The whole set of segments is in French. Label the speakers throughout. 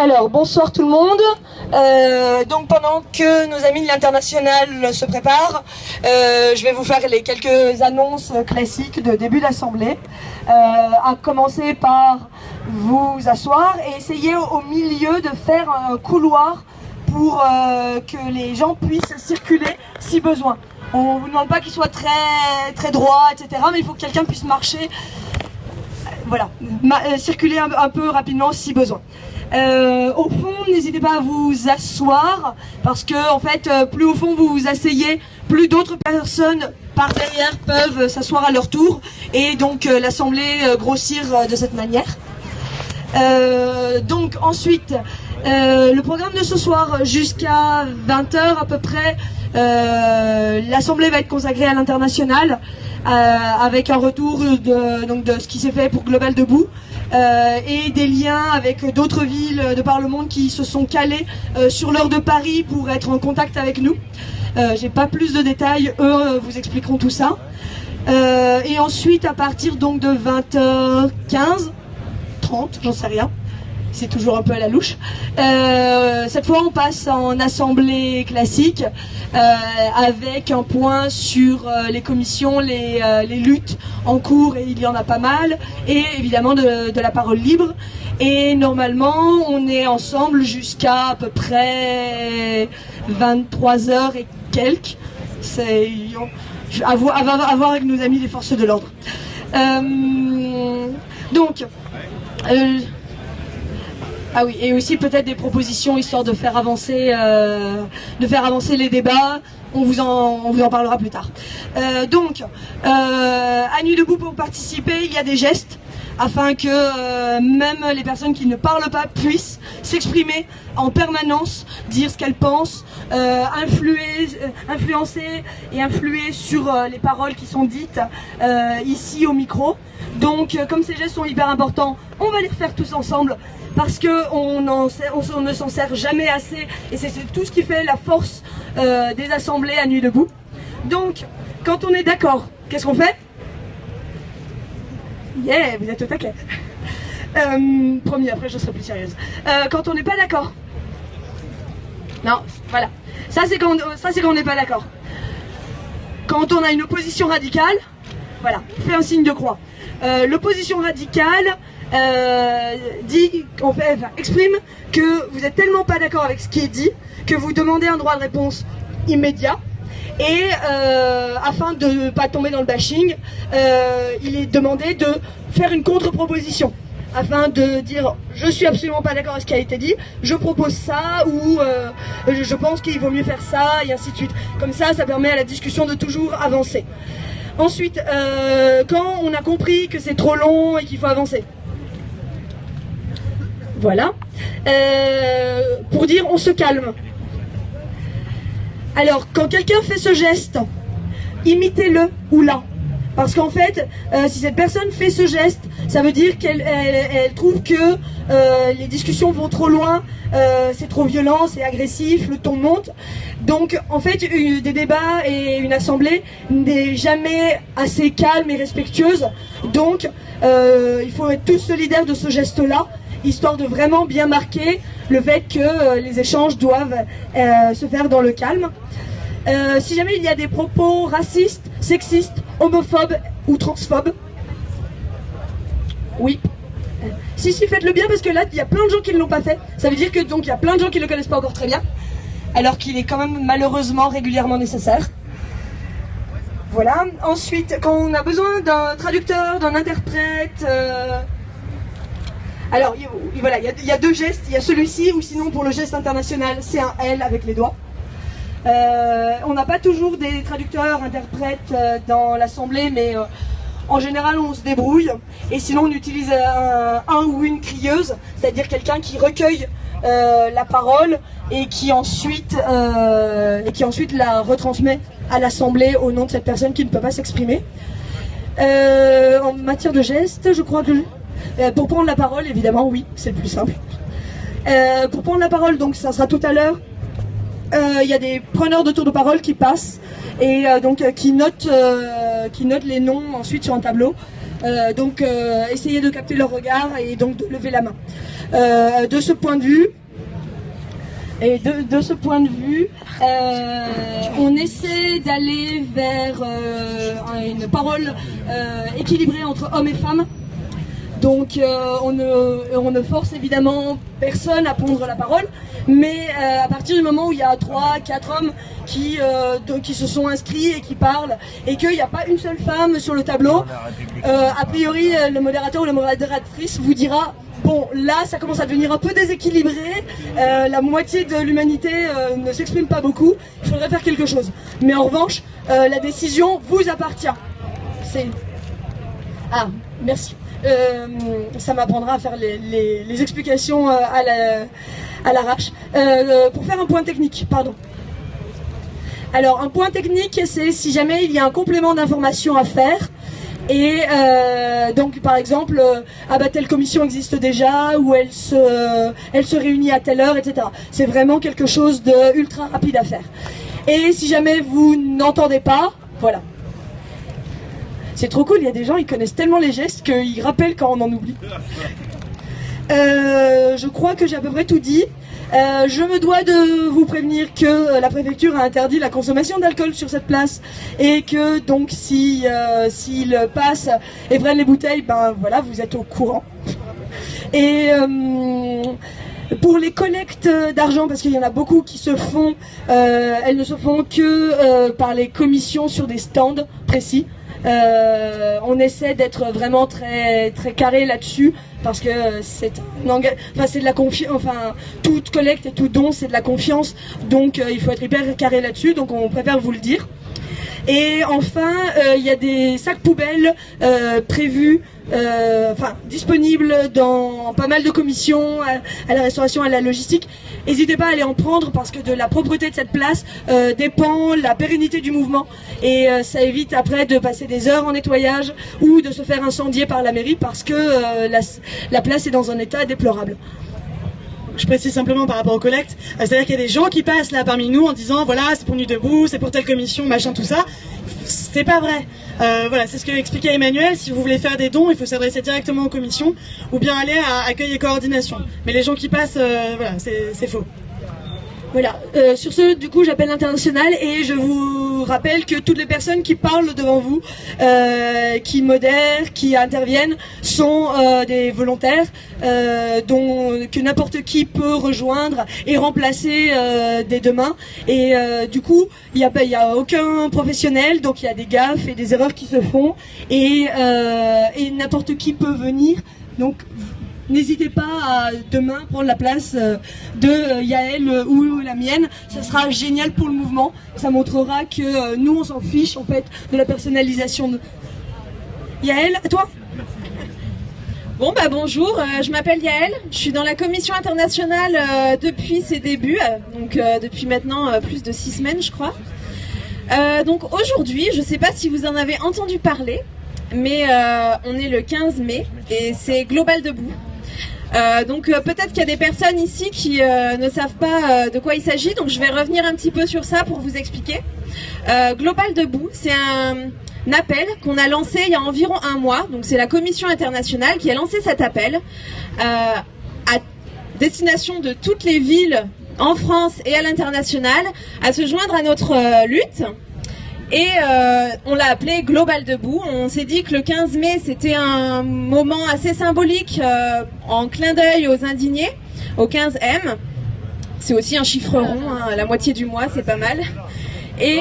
Speaker 1: Alors, bonsoir tout le monde. Donc pendant que nos amis de l'International se préparent, je vais vous faire les quelques annonces classiques de début d'assemblée. À commencer par vous asseoir et essayer au milieu de faire un couloir pour que les gens puissent circuler si besoin. On ne vous demande pas qu'il soit très droit, etc. Mais il faut que quelqu'un puisse marcher, voilà, circuler un peu rapidement si besoin. Au fond, n'hésitez pas à vous asseoir parce que en fait, plus au fond vous vous asseyez, plus d'autres personnes par derrière peuvent s'asseoir à leur tour et donc l'assemblée grossir de cette manière. Donc ensuite, le programme de ce soir jusqu'à 20 h à peu près, l'assemblée va être consacrée à l'international avec un retour de ce qui s'est fait pour Global Debout. Et des liens avec d'autres villes de par le monde qui se sont calées sur l'heure de Paris pour être en contact avec nous. J'ai pas plus de détails, eux vous expliqueront tout ça. Et ensuite à partir donc de 20h15, 30, j'en sais rien, c'est toujours un peu à la louche. Cette fois on passe en assemblée classique avec un point sur les commissions, les luttes en cours, et il y en a pas mal, et évidemment de la parole libre. Et normalement on est ensemble jusqu'à à peu près 23 h et quelques. C'est à voir avec nos amis des forces de l'ordre. Donc ah oui, et aussi peut-être des propositions histoire de faire avancer les débats. On vous en parlera plus tard. Donc, à Nuit debout, pour participer, il y a des gestes afin que même les personnes qui ne parlent pas puissent s'exprimer en permanence, dire ce qu'elles pensent, influencer et influer sur les paroles qui sont dites ici au micro. Donc, comme ces gestes sont hyper importants, on va les refaire tous ensemble parce qu'on ne s'en sert jamais assez, et c'est tout ce qui fait la force des assemblées à Nuit debout. Donc, quand on est d'accord, qu'est-ce qu'on fait? Yeah, vous êtes au taquet. Promis, après je serai plus sérieuse. Quand on n'est pas d'accord. Non, voilà. Ça c'est quand on n'est pas d'accord. Quand on a une opposition radicale, voilà, fait un signe de croix. L'opposition radicale exprime que vous êtes tellement pas d'accord avec ce qui est dit que vous demandez un droit de réponse immédiat. Et afin de ne pas tomber dans le bashing, il est demandé de faire une contre-proposition afin de dire je suis absolument pas d'accord avec ce qui a été dit, je propose ça, ou je pense qu'il vaut mieux faire ça, et ainsi de suite. Comme ça permet à la discussion de toujours avancer. Ensuite, quand on a compris que c'est trop long et qu'il faut avancer, voilà, pour dire on se calme. Alors, quand quelqu'un fait ce geste, imitez-le ou la. Parce qu'en fait, si cette personne fait ce geste, ça veut dire qu'elle trouve que les discussions vont trop loin, c'est trop violent, c'est agressif, le ton monte. Donc, en fait, des débats et une assemblée n'est jamais assez calme et respectueuse. Donc, il faut être tous solidaires de ce geste-là, histoire de vraiment bien marquer le fait que les échanges doivent se faire dans le calme. Si jamais il y a des propos racistes, sexistes, homophobes ou transphobes, oui. Si, faites-le bien, parce que là, il y a plein de gens qui ne l'ont pas fait. Ça veut dire que donc il y a plein de gens qui ne le connaissent pas encore très bien, alors qu'il est quand même malheureusement régulièrement nécessaire. Voilà. Ensuite, quand on a besoin d'un traducteur, d'un interprète, alors voilà, il y a deux gestes. Il y a celui-ci, ou sinon pour le geste international, c'est un L avec les doigts. On n'a pas toujours des traducteurs, interprètes dans l'assemblée, mais en général on se débrouille. Et sinon on utilise un ou une crieuse, c'est-à-dire quelqu'un qui recueille la parole et qui ensuite la retransmet à l'assemblée au nom de cette personne qui ne peut pas s'exprimer. En matière de gestes, je crois que pour prendre la parole, évidemment, oui, c'est le plus simple. Pour prendre la parole, donc ça sera tout à l'heure. Il y a des preneurs de tour de parole qui passent et qui notent les noms ensuite sur un tableau Donc essayez de capter leur regard et donc de lever la main. De ce point de vue, on essaie d'aller vers une parole équilibrée entre hommes et femmes. Donc on ne force évidemment personne à prendre la parole, mais à partir du moment où il y a 3-4 hommes qui se sont inscrits et qui parlent, et qu'il n'y a pas une seule femme sur le tableau, a priori le modérateur ou la modératrice vous dira bon, là ça commence à devenir un peu déséquilibré, la moitié de l'humanité ne s'exprime pas beaucoup, il faudrait faire quelque chose. Mais en revanche, la décision vous appartient. Ah, merci. Ça m'apprendra à faire les explications à l'arrache. Pour faire un point technique, pardon. Alors, un point technique, c'est si jamais il y a un complément d'information à faire. Et donc, par exemple, telle commission existe déjà, ou elle se réunit à telle heure, etc. C'est vraiment quelque chose de ultra rapide à faire. Et si jamais vous n'entendez pas, voilà. C'est trop cool, il y a des gens, ils connaissent tellement les gestes qu'ils rappellent quand on en oublie. Je crois que j'ai à peu près tout dit. Je me dois de vous prévenir que la préfecture a interdit la consommation d'alcool sur cette place et que donc s'ils passent et prennent les bouteilles, ben voilà, vous êtes au courant. Et pour les collectes d'argent, parce qu'il y en a beaucoup qui se font, elles ne se font que par les commissions sur des stands précis. On essaie d'être vraiment très très carré là-dessus parce que c'est de la confiance. Enfin, toute collecte et tout don, c'est de la confiance. Donc, il faut être hyper carré là-dessus. Donc, on préfère vous le dire. Et enfin, il y a des sacs poubelles prévus, disponibles dans pas mal de commissions, à la restauration, à la logistique. N'hésitez pas à aller en prendre parce que de la propreté de cette place dépend la pérennité du mouvement. Et ça évite après de passer des heures en nettoyage ou de se faire incendier par la mairie parce que la place est dans un état déplorable.
Speaker 2: Je précise simplement par rapport aux collectes, c'est-à-dire qu'il y a des gens qui passent là parmi nous en disant voilà, c'est pour Nuit debout, c'est pour telle commission, machin, tout ça. C'est pas vrai. Voilà, c'est ce que expliquait Emmanuel. Si vous voulez faire des dons, il faut s'adresser directement aux commissions ou bien aller à accueil et coordination. Mais les gens qui passent, voilà, c'est faux.
Speaker 1: Voilà, sur ce, du coup, j'appelle l'international et je vous rappelle que toutes les personnes qui parlent devant vous, qui modèrent, qui interviennent, sont des volontaires que n'importe qui peut rejoindre et remplacer dès demain. Et du coup, il y a aucun professionnel, donc il y a des gaffes et des erreurs qui se font et n'importe qui peut venir. Donc, n'hésitez pas à demain prendre la place de Yael ou la mienne. Ça sera génial pour le mouvement. Ça montrera que nous, on s'en fiche en fait de la personnalisation. Yael, à toi.
Speaker 3: Bon bonjour, je m'appelle Yael, je suis dans la commission internationale depuis ses débuts, donc depuis maintenant plus de 6 semaines je crois. Donc aujourd'hui, je ne sais pas si vous en avez entendu parler, mais on est le 15 mai et c'est Global Debout. Donc peut-être qu'il y a des personnes ici qui ne savent pas de quoi il s'agit, donc je vais revenir un petit peu sur ça pour vous expliquer. Global Debout, c'est un appel qu'on a lancé il y a environ 1 mois, donc c'est la commission internationale qui a lancé cet appel à destination de toutes les villes en France et à l'international à se joindre à notre lutte. Et on l'a appelé Global Debout. On s'est dit que le 15 mai, c'était un moment assez symbolique en clin d'œil aux indignés, au 15M. C'est aussi un chiffre rond, hein, la moitié du mois, c'est pas mal. Et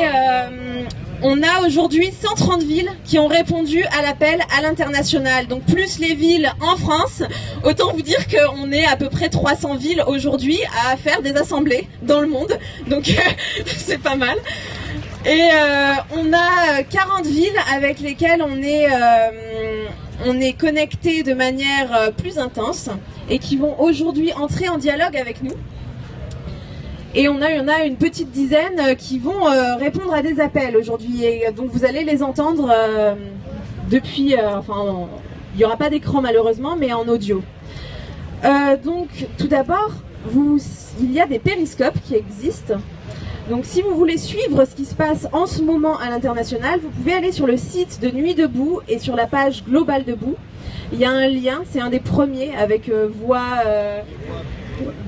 Speaker 3: on a aujourd'hui 130 villes qui ont répondu à l'appel à l'international. Donc plus les villes en France, autant vous dire qu'on est à peu près 300 villes aujourd'hui à faire des assemblées dans le monde. Donc c'est pas mal. Et on a 40 villes avec lesquelles on est connecté de manière plus intense et qui vont aujourd'hui entrer en dialogue avec nous. Et on a une petite dizaine qui vont répondre à des appels aujourd'hui. Et donc vous allez les entendre depuis... il n'y aura pas d'écran malheureusement, mais en audio. Donc tout d'abord, il y a des périscopes qui existent. Donc si vous voulez suivre ce qui se passe en ce moment à l'international, vous pouvez aller sur le site de Nuit Debout et sur la page Global Debout. Il y a un lien, c'est un des premiers avec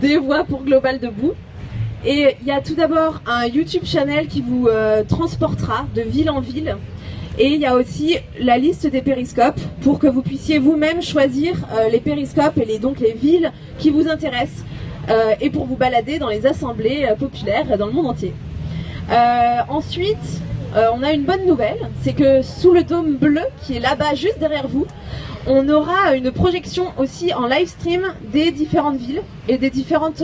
Speaker 3: des voix pour Global Debout. Et il y a tout d'abord un YouTube channel qui vous transportera de ville en ville. Et il y a aussi la liste des périscopes pour que vous puissiez vous-même choisir les périscopes et donc les villes qui vous intéressent et pour vous balader dans les assemblées populaires dans le monde entier. Ensuite, on a une bonne nouvelle, c'est que sous le dôme bleu qui est là-bas juste derrière vous, on aura une projection aussi en live stream des différentes villes et des différentes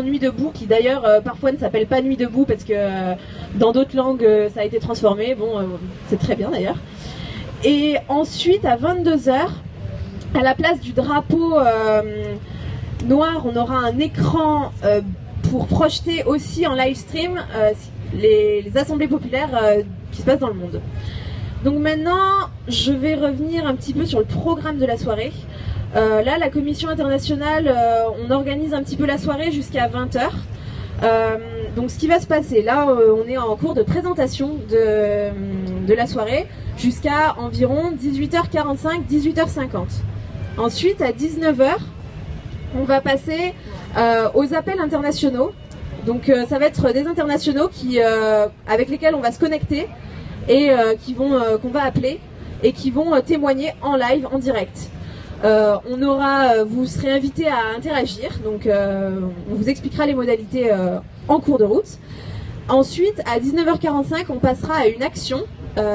Speaker 3: nuits debout qui d'ailleurs parfois ne s'appellent pas nuit debout parce que dans d'autres langues ça a été transformé, c'est très bien d'ailleurs. Et ensuite à 22h, à la place du drapeau noir, on aura un écran pour projeter aussi en live stream les assemblées populaires qui se passent dans le monde. Donc maintenant, je vais revenir un petit peu sur le programme de la soirée. Là, la commission internationale, on organise un petit peu la soirée jusqu'à 20h. Donc ce qui va se passer, là, on est en cours de présentation de la soirée jusqu'à environ 18h45, 18h50. Ensuite, à 19h, on va passer aux appels internationaux. Donc ça va être des internationaux avec lesquels on va se connecter et qu'on va appeler et qui vont témoigner en live, en direct. Vous serez invités à interagir, donc on vous expliquera les modalités en cours de route. Ensuite, à 19h45, on passera à une action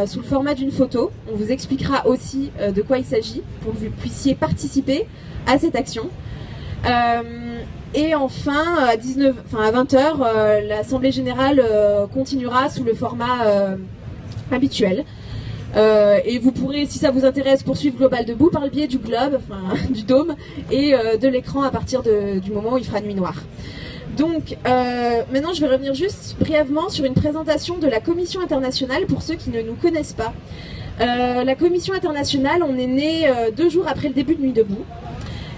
Speaker 3: sous le format d'une photo. On vous expliquera aussi de quoi il s'agit pour que vous puissiez participer à cette action. Et enfin, à 20h, l'Assemblée Générale continuera sous le format habituel. Et vous pourrez, si ça vous intéresse, poursuivre Global Debout par le biais du globe, du dôme, et de l'écran à partir du moment où il fera nuit noire. Donc, maintenant, je vais revenir juste brièvement sur une présentation de la Commission internationale pour ceux qui ne nous connaissent pas. La Commission internationale, on est né 2 jours après le début de Nuit Debout.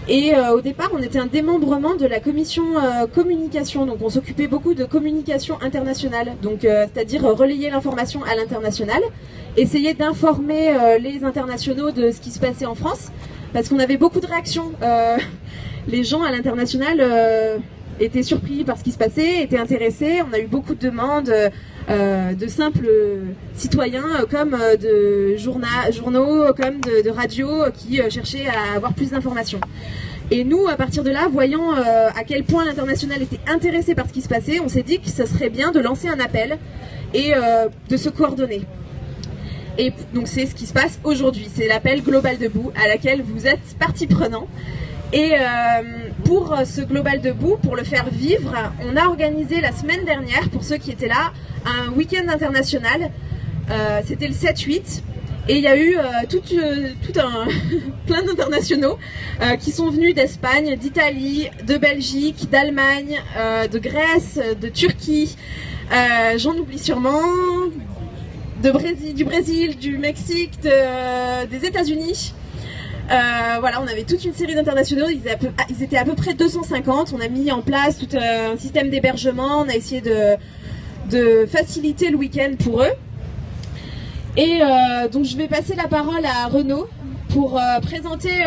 Speaker 3: Et au départ, on était un démembrement de la commission communication, donc on s'occupait beaucoup de communication internationale, donc c'est-à-dire relayer l'information à l'international, essayer d'informer les internationaux de ce qui se passait en France, parce qu'on avait beaucoup de réactions. Les gens à l'international étaient surpris par ce qui se passait, étaient intéressés. On a eu beaucoup de demandes de simples citoyens comme de journaux, comme de radios qui cherchaient à avoir plus d'informations. Et nous, à partir de là, voyant à quel point l'international était intéressé par ce qui se passait, on s'est dit que ce serait bien de lancer un appel et de se coordonner. Et donc c'est ce qui se passe aujourd'hui, c'est l'appel Global Debout à laquelle vous êtes partie prenante. Et pour ce Global Debout, pour le faire vivre, on a organisé la semaine dernière, pour ceux qui étaient là, un week-end international. C'était le 7-8. Et il y a eu plein d'internationaux qui sont venus d'Espagne, d'Italie, de Belgique, d'Allemagne, de Grèce, de Turquie. J'en oublie sûrement. Du Brésil, du Mexique, des États-Unis. Voilà, on avait toute une série d'internationaux, ils étaient à peu près 250, on a mis en place tout un système d'hébergement, on a essayé de faciliter le week-end pour eux. Et donc je vais passer la parole à Renaud pour présenter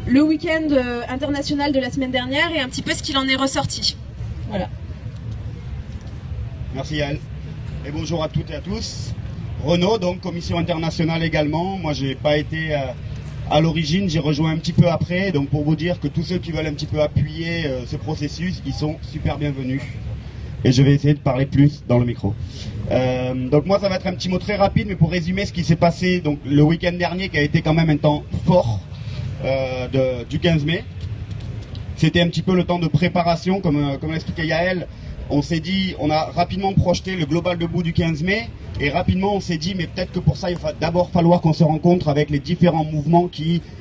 Speaker 3: le week-end international de la semaine dernière et un petit peu ce qu'il en est ressorti. Voilà.
Speaker 4: Merci Yael. Et bonjour à toutes et à tous. Renaud, donc commission internationale également. Moi j'ai pas été à l'origine, j'ai rejoint un petit peu après, donc pour vous dire que tous ceux qui veulent un petit peu appuyer ce processus, ils sont super bienvenus. Et je vais essayer de parler plus dans le micro. Donc moi ça va être un petit mot très rapide, mais pour résumer ce qui s'est passé donc le week-end dernier, qui a été quand même un temps fort du 15 mai. C'était un petit peu le temps de préparation, comme l'expliquait Yael. On s'est dit, on a rapidement projeté le Global Debout du 15 mai, et rapidement on s'est dit, mais peut-être que pour ça il va d'abord falloir qu'on se rencontre avec les différents mouvements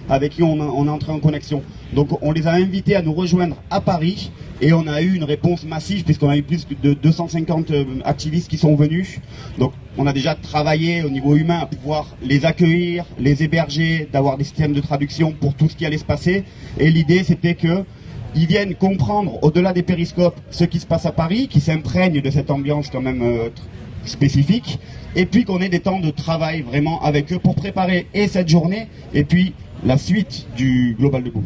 Speaker 4: avec qui on est entré en connexion. Donc on les a invités à nous rejoindre à Paris, et on a eu une réponse massive, puisqu'on a eu plus de 250 activistes qui sont venus. Donc on a déjà travaillé au niveau humain à pouvoir les accueillir, les héberger, d'avoir des systèmes de traduction pour tout ce qui allait se passer, et l'idée c'était que ils viennent comprendre au-delà des périscopes ce qui se passe à Paris, qui s'imprègnent de cette ambiance quand même spécifique, et puis qu'on ait des temps de travail vraiment avec eux pour préparer et cette journée et puis la suite du Global Debout.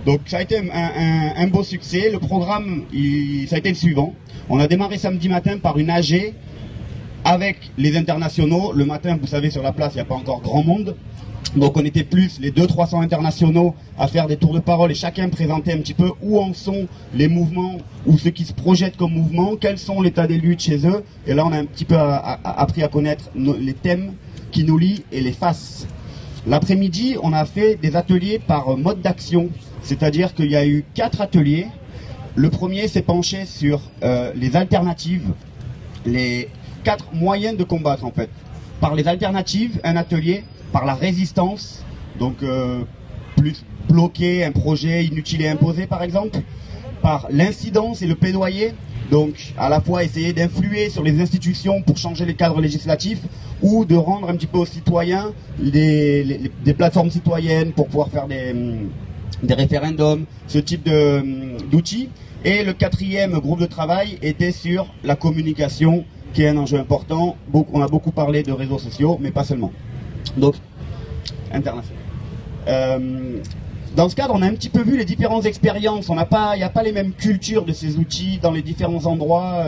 Speaker 4: Donc ça a été un beau succès. Le programme, ça a été le suivant. On a démarré samedi matin par une AG avec les internationaux. Le matin, vous savez, sur la place, il n'y a pas encore grand monde. Donc on était plus les 200-300 internationaux à faire des tours de parole et chacun présentait un petit peu où en sont les mouvements ou ceux qui se projettent comme mouvement, quels sont l'état des luttes chez eux. Et là on a un petit peu appris à connaître les thèmes qui nous lient et les faces. L'après-midi, on a fait des ateliers par mode d'action, c'est-à-dire qu'il y a eu 4 ateliers. Le premier s'est penché sur les alternatives, les 4 moyens de combattre en fait. Par les alternatives, un atelier, par la résistance, donc plus bloquer un projet inutile et imposé par exemple, par l'incidence et le plaidoyer, donc à la fois essayer d'influer sur les institutions pour changer les cadres législatifs ou de rendre un petit peu aux citoyens des plateformes citoyennes pour pouvoir faire des référendums, ce type d'outils. Et le 4e groupe de travail était sur la communication, qui est un enjeu important. On a beaucoup parlé de réseaux sociaux, mais pas seulement. Donc, international. Dans ce cadre, on a un petit peu vu les différentes expériences. Il n'y a pas les mêmes cultures de ces outils dans les différents endroits.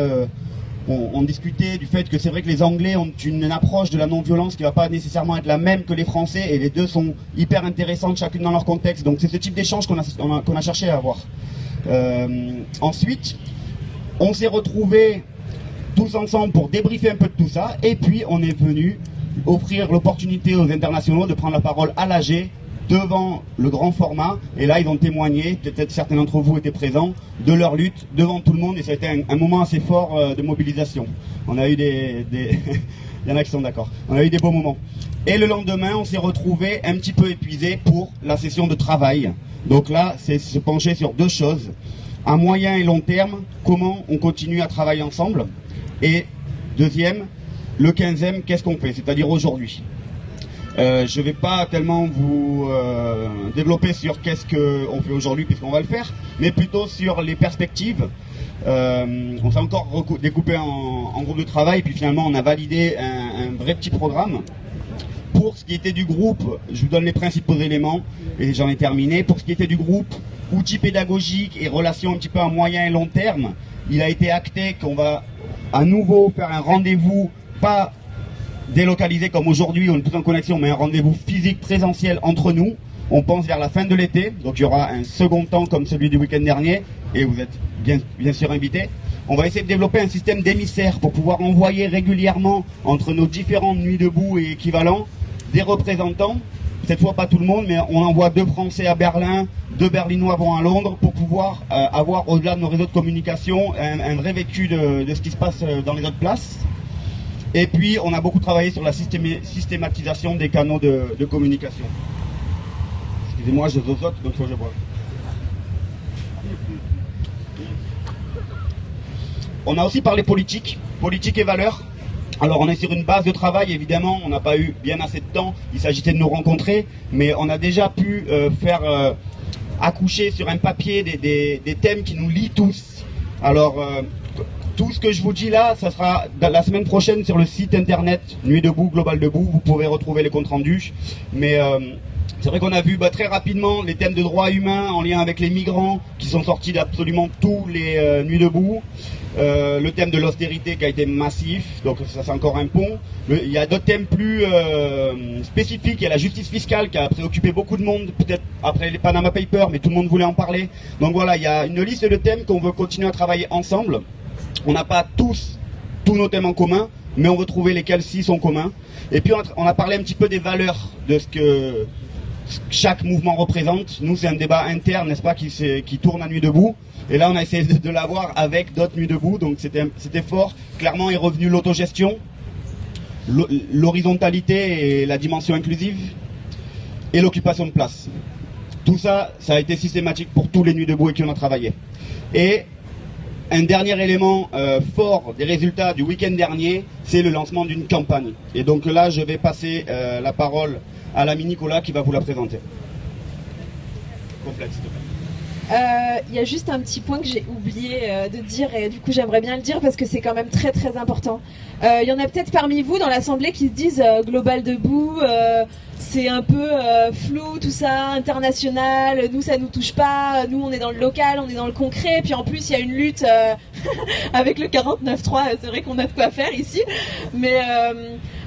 Speaker 4: On discutait du fait que c'est vrai que les Anglais ont une approche de la non-violence qui ne va pas nécessairement être la même que les Français, et les deux sont hyper intéressantes chacune dans leur contexte. Donc c'est ce type d'échange qu'on a cherché à avoir. Ensuite, on s'est retrouvés tous ensemble pour débriefer un peu de tout ça, et puis on est venu offrir l'opportunité aux internationaux de prendre la parole à l'AG devant le grand format, et là ils ont témoigné, peut-être certains d'entre vous étaient présents, de leur lutte devant tout le monde, et ça a été un moment assez fort de mobilisation. On a eu il y en a qui sont d'accord, on a eu des beaux moments. Et le lendemain, on s'est retrouvés un petit peu épuisés pour la session de travail. Donc là, c'est se pencher sur 2 choses. À moyen et long terme, comment on continue à travailler ensemble. Et deuxième, le 15e, qu'est-ce qu'on fait, c'est-à-dire aujourd'hui. Je ne vais pas tellement vous développer sur qu'est-ce qu'on fait aujourd'hui, puisqu'on va le faire, mais plutôt sur les perspectives. On s'est encore découpé en groupe de travail, puis finalement on a validé un vrai petit programme. Pour ce qui était du groupe, je vous donne les principaux éléments, et j'en ai terminé. Pour ce qui était du groupe, outils pédagogiques et relations un petit peu à moyen et long terme, il a été acté qu'on va à nouveau faire un rendez-vous, pas délocalisé comme aujourd'hui, on est tous en connexion, mais un rendez-vous physique présentiel entre nous. On pense vers la fin de l'été, donc il y aura un second temps comme celui du week-end dernier, et vous êtes bien sûr invités. On va essayer de développer un système d'émissaires pour pouvoir envoyer régulièrement entre nos différentes nuits debout et équivalents des représentants. Cette fois pas tout le monde, mais on envoie 2 Français à Berlin, 2 Berlinois vont à Londres pour pouvoir avoir au-delà de nos réseaux de communication un vrai vécu de ce qui se passe dans les autres places. Et puis on a beaucoup travaillé sur la systématisation des canaux de communication. Excusez-moi, je zozote, donc il faut que je boive. On a aussi parlé politique et valeurs. Alors on est sur une base de travail, évidemment, on n'a pas eu bien assez de temps, il s'agissait de nous rencontrer, mais on a déjà pu faire accoucher sur un papier des thèmes qui nous lient tous. Alors tout ce que je vous dis là, ça sera la semaine prochaine sur le site internet Nuit Debout, Global Debout, vous pourrez retrouver les comptes rendus. Mais c'est vrai qu'on a vu très rapidement les thèmes de droits humains en lien avec les migrants qui sont sortis d'absolument tous les Nuits Debout. Le thème de l'austérité qui a été massif, donc ça c'est encore un pont. Il y a d'autres thèmes plus spécifiques, il y a la justice fiscale qui a préoccupé beaucoup de monde, peut-être après les Panama Papers, mais tout le monde voulait en parler. Donc voilà, il y a une liste de thèmes qu'on veut continuer à travailler ensemble. On n'a pas tous nos thèmes en commun, mais on veut trouver lesquels ci sont communs. Et puis on a parlé un petit peu des valeurs, de ce que chaque mouvement représente. Nous c'est un débat interne, n'est-ce pas, qui tourne à Nuit Debout. Et là on a essayé de l'avoir avec d'autres Nuits Debout, donc c'était fort. Clairement est revenu l'autogestion, l'horizontalité et la dimension inclusive, et l'occupation de place. Tout ça, ça a été systématique pour tous les Nuits Debout et qui on a travaillé. Et un dernier élément fort des résultats du week-end dernier, c'est le lancement d'une campagne. Et donc là, je vais passer la parole à l'ami Nicolas qui va vous la présenter.
Speaker 5: complète, s'il te plaît.
Speaker 3: Il y a juste un petit point que j'ai oublié de dire et du coup j'aimerais bien le dire parce que c'est quand même très très important. Il y en a peut-être parmi vous dans l'Assemblée qui se disent Global Debout, c'est un peu flou tout ça, international, nous ça nous touche pas, nous on est dans le local, on est dans le concret, puis en plus il y a une lutte avec le 49.3, c'est vrai qu'on a de quoi faire ici, mais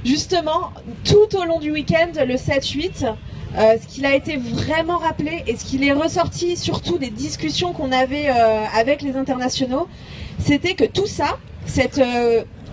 Speaker 3: justement tout au long du week-end, le 7-8, ce qu'il a été vraiment rappelé et ce qu'il est ressorti surtout des discussions qu'on avait avec les internationaux, c'était que tout ça,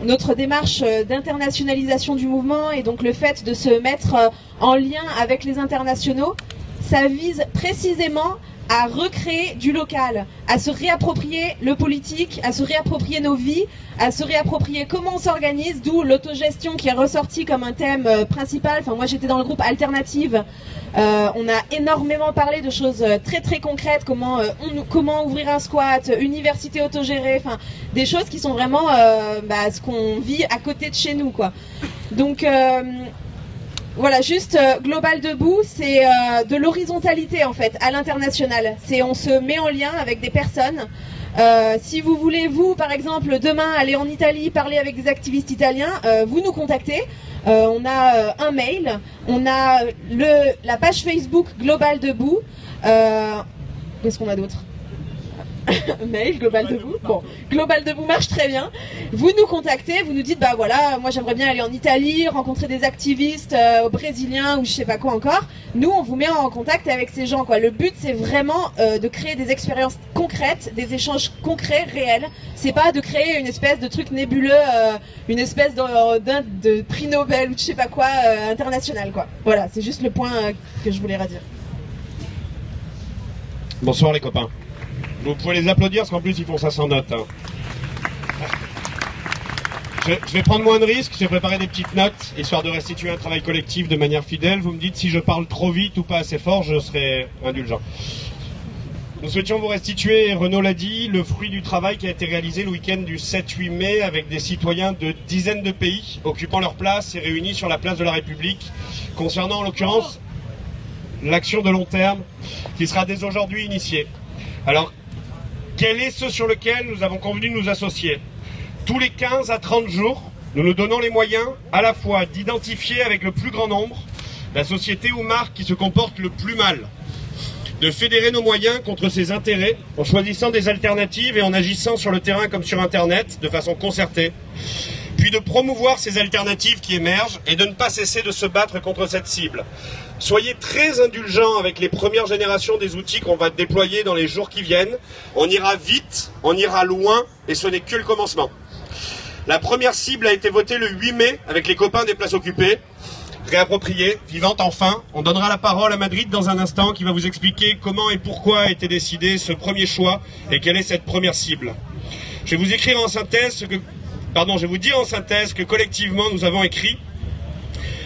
Speaker 3: notre démarche d'internationalisation du mouvement et donc le fait de se mettre en lien avec les internationaux, ça vise précisément à recréer du local, à se réapproprier le politique, à se réapproprier nos vies, à se réapproprier comment on s'organise, d'où l'autogestion qui est ressortie comme un thème principal. Enfin, moi j'étais dans le groupe Alternative, on a énormément parlé de choses très très concrètes, comment ouvrir un squat, université autogérée, enfin des choses qui sont vraiment ce qu'on vit à côté de chez nous, quoi. Donc voilà, juste Global Debout, c'est de l'horizontalité en fait, à l'international. On se met en lien avec des personnes. Si vous voulez, vous, par exemple, demain aller en Italie, parler avec des activistes italiens, vous nous contactez. On a un mail, on a la page Facebook Global Debout. Qu'est-ce qu'on a d'autre ? Mail, Global Debout. Bon, Global Debout marche très bien. Vous nous contactez, vous nous dites, bah voilà, moi j'aimerais bien aller en Italie, rencontrer des activistes brésiliens ou je sais pas quoi encore. Nous, on vous met en contact avec ces gens, quoi. Le but, c'est vraiment de créer des expériences concrètes, des échanges concrets, réels. C'est pas de créer une espèce de truc nébuleux, une espèce de prix Nobel ou je sais pas quoi international, quoi. Voilà, c'est juste le point que je voulais redire.
Speaker 5: Bonsoir les copains. Vous pouvez les applaudir parce qu'en plus ils font ça sans notes. Hein. Je vais prendre moins de risques, j'ai préparé des petites notes, histoire de restituer un travail collectif de manière fidèle. Vous me dites si je parle trop vite ou pas assez fort, je serai indulgent. Nous souhaitions vous restituer, et Renaud l'a dit, le fruit du travail qui a été réalisé le week-end du 7-8 mai avec des citoyens de dizaines de pays occupant leur place et réunis sur la place de la République, concernant en l'occurrence l'action de long terme qui sera dès aujourd'hui initiée. Alors, quel est ce sur lequel nous avons convenu de nous associer ? Tous les 15 à 30 jours, nous nous donnons les moyens à la fois d'identifier avec le plus grand nombre la société ou marque qui se comporte le plus mal, de fédérer nos moyens contre ses intérêts en choisissant des alternatives et en agissant sur le terrain comme sur Internet de façon concertée, puis de promouvoir ces alternatives qui émergent et de ne pas cesser de se battre contre cette cible. Soyez très indulgents avec les premières générations des outils qu'on va déployer dans les jours qui viennent. On ira vite, on ira loin, et ce n'est que le commencement. La première cible a été votée le 8 mai avec les copains des places occupées, réappropriée, vivante enfin. On donnera la parole à Madrid dans un instant qui va vous expliquer comment et pourquoi a été décidé ce premier choix et quelle est cette première cible. Je vais vous dire en synthèse que collectivement nous avons écrit: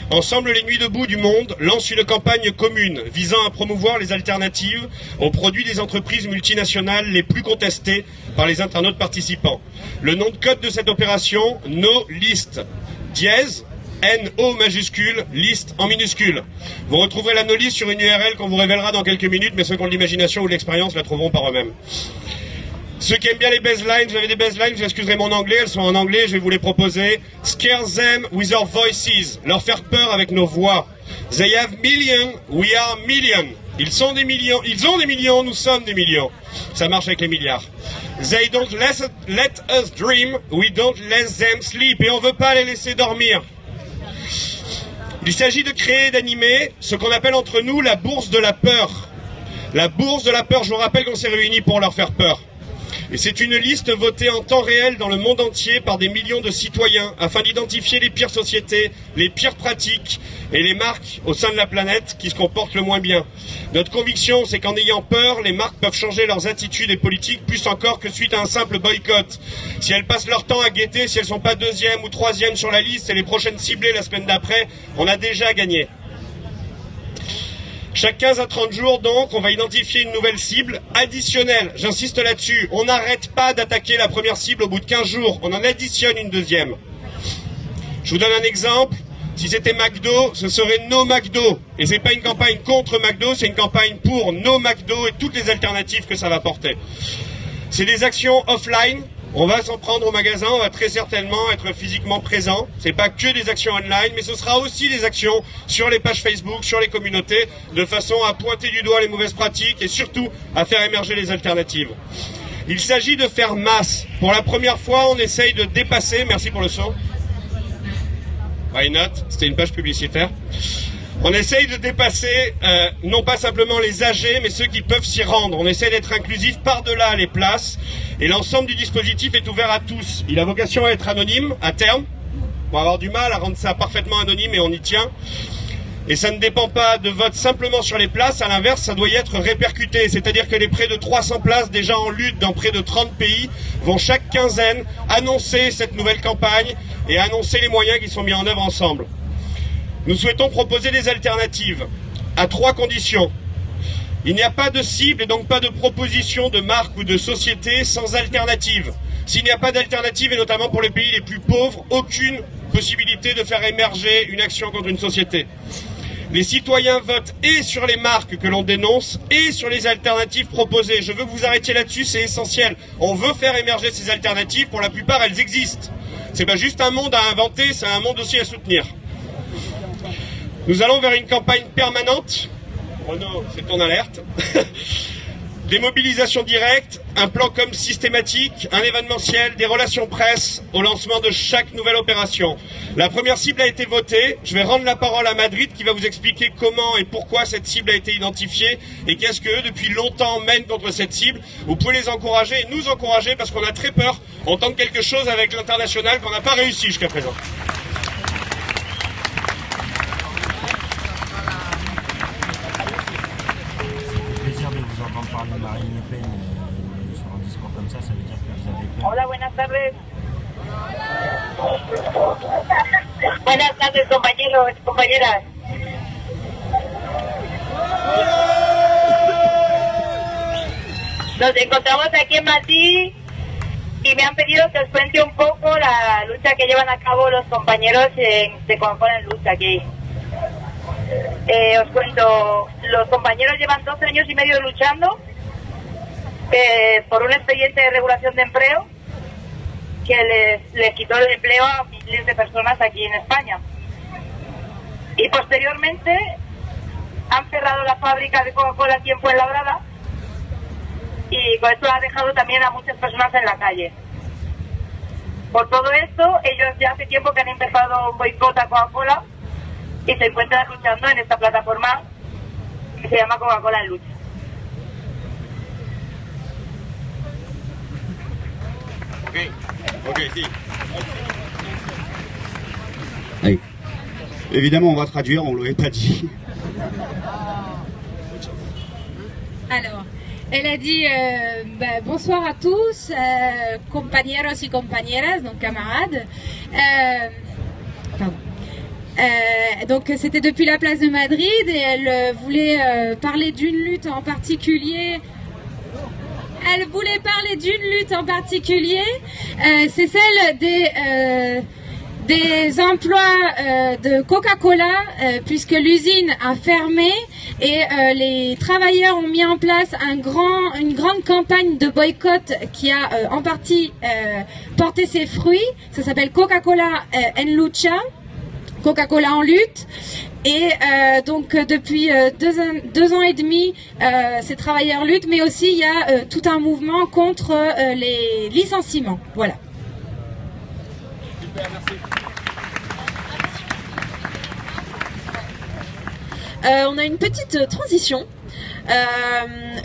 Speaker 5: Ensemble, les Nuits debout du monde lancent une campagne commune visant à promouvoir les alternatives aux produits des entreprises multinationales les plus contestées par les internautes participants. Le nom de code de cette opération, No List, dièse, NO majuscule, liste en minuscule. Vous retrouverez la No List sur une URL qu'on vous révélera dans quelques minutes, mais ceux qui ont de l'imagination ou de l'expérience la trouveront par eux-mêmes. Ceux qui aiment bien les baselines, vous avez des baselines, vous excuserez mon anglais, elles sont en anglais, je vais vous les proposer. Scare them with our voices, leur faire peur avec nos voix. They have millions, we are millions. Ils ont des millions, nous sommes des millions. Ça marche avec les milliards. They don't let us dream, we don't let them sleep. Et on ne veut pas les laisser dormir. Il s'agit de créer et d'animer ce qu'on appelle entre nous la bourse de la peur. La bourse de la peur, je vous rappelle qu'on s'est réunis pour leur faire peur. Et c'est une liste votée en temps réel dans le monde entier par des millions de citoyens afin d'identifier les pires sociétés, les pires pratiques et les marques au sein de la planète qui se comportent le moins bien. Notre conviction, c'est qu'en ayant peur, les marques peuvent changer leurs attitudes et politiques plus encore que suite à un simple boycott. Si elles passent leur temps à guetter, si elles ne sont pas deuxième ou troisième sur la liste et les prochaines ciblées la semaine d'après, on a déjà gagné. Chaque 15 à 30 jours, donc, on va identifier une nouvelle cible additionnelle. J'insiste là-dessus. On n'arrête pas d'attaquer la première cible au bout de 15 jours. On en additionne une deuxième. Je vous donne un exemple. Si c'était McDo, ce serait No McDo. Et c'est pas une campagne contre McDo, c'est une campagne pour No McDo et toutes les alternatives que ça va porter. C'est des actions offline. On va s'en prendre au magasin, on va très certainement être physiquement présent. C'est pas que des actions online, mais ce sera aussi des actions sur les pages Facebook, sur les communautés, de façon à pointer du doigt les mauvaises pratiques et surtout à faire émerger les alternatives. Il s'agit de faire masse. Pour la première fois, on essaye de dépasser, merci pour le son. Why not? C'était une page publicitaire. On essaye de dépasser non pas simplement les âgés, mais ceux qui peuvent s'y rendre. On essaie d'être inclusif par-delà les places. Et l'ensemble du dispositif est ouvert à tous. Il a vocation à être anonyme, à terme. On va avoir du mal à rendre ça parfaitement anonyme et on y tient. Et ça ne dépend pas de vote simplement sur les places. À l'inverse, ça doit y être répercuté. C'est-à-dire que les près de 300 places déjà en lutte dans près de 30 pays vont chaque quinzaine annoncer cette nouvelle campagne et annoncer les moyens qui sont mis en œuvre ensemble. Nous souhaitons proposer des alternatives à 3 conditions. Il n'y a pas de cible et donc pas de proposition de marque ou de société sans alternative. S'il n'y a pas d'alternative, et notamment pour les pays les plus pauvres, aucune possibilité de faire émerger une action contre une société. Les citoyens votent et sur les marques que l'on dénonce et sur les alternatives proposées. Je veux que vous arrêtiez là-dessus, c'est essentiel. On veut faire émerger ces alternatives, pour la plupart elles existent. C'est pas juste un monde à inventer, c'est un monde aussi à soutenir. Nous allons vers une campagne permanente. Renaud, c'est ton alerte. Des mobilisations directes, un plan com systématique, un événementiel, des relations presse au lancement de chaque nouvelle opération. La première cible a été votée. Je vais rendre la parole à Madrid qui va vous expliquer comment et pourquoi cette cible a été identifiée et qu'est-ce qu'eux, depuis longtemps, mènent contre cette cible. Vous pouvez les encourager et nous encourager parce qu'on a très peur. On tente quelque chose avec l'international qu'on n'a pas réussi jusqu'à présent.
Speaker 6: Parler de Marine Le Pen sur un discours comme ça veut dire que vous avez peur.
Speaker 7: Hola, buenas tardes. Buenas tardes, compañeros, compañeras. Nos encontramos aquí en Madrid y me han pedido que os cuente un poco la lucha que llevan a cabo los compañeros de Coca-Cola en Lucha aquí. Os cuento, los compañeros llevan 12 años y medio luchando por un expediente de regulación de empleo que les quitó el empleo a miles de personas aquí en España. Y posteriormente han cerrado la fábrica de Coca-Cola aquí en Fuenlabrada y con esto ha dejado también a muchas personas en la calle. Por todo esto, ellos ya hace tiempo que han empezado un boicot a Coca-Cola y se encuentran luchando en esta plataforma que se llama Coca-Cola en Lucha.
Speaker 4: Ok, si. Allez. Évidemment, on va traduire, on ne l'avait pas dit.
Speaker 8: Alors, elle a dit bonsoir à tous, compañeros y compañeras, donc camarades. Donc c'était depuis la place de Madrid et elle voulait parler d'une lutte en particulier. Elle voulait parler d'une lutte en particulier, c'est celle des emplois de Coca-Cola, puisque l'usine a fermé et les travailleurs ont mis en place une grande campagne de boycott qui a en partie porté ses fruits. Ça s'appelle Coca-Cola en Lucha. Coca-Cola en lutte et donc depuis 2 ans et demi ces travailleurs luttent, mais aussi il y a tout un mouvement contre les licenciements. Voilà.
Speaker 5: Super, merci.
Speaker 3: On a une petite transition.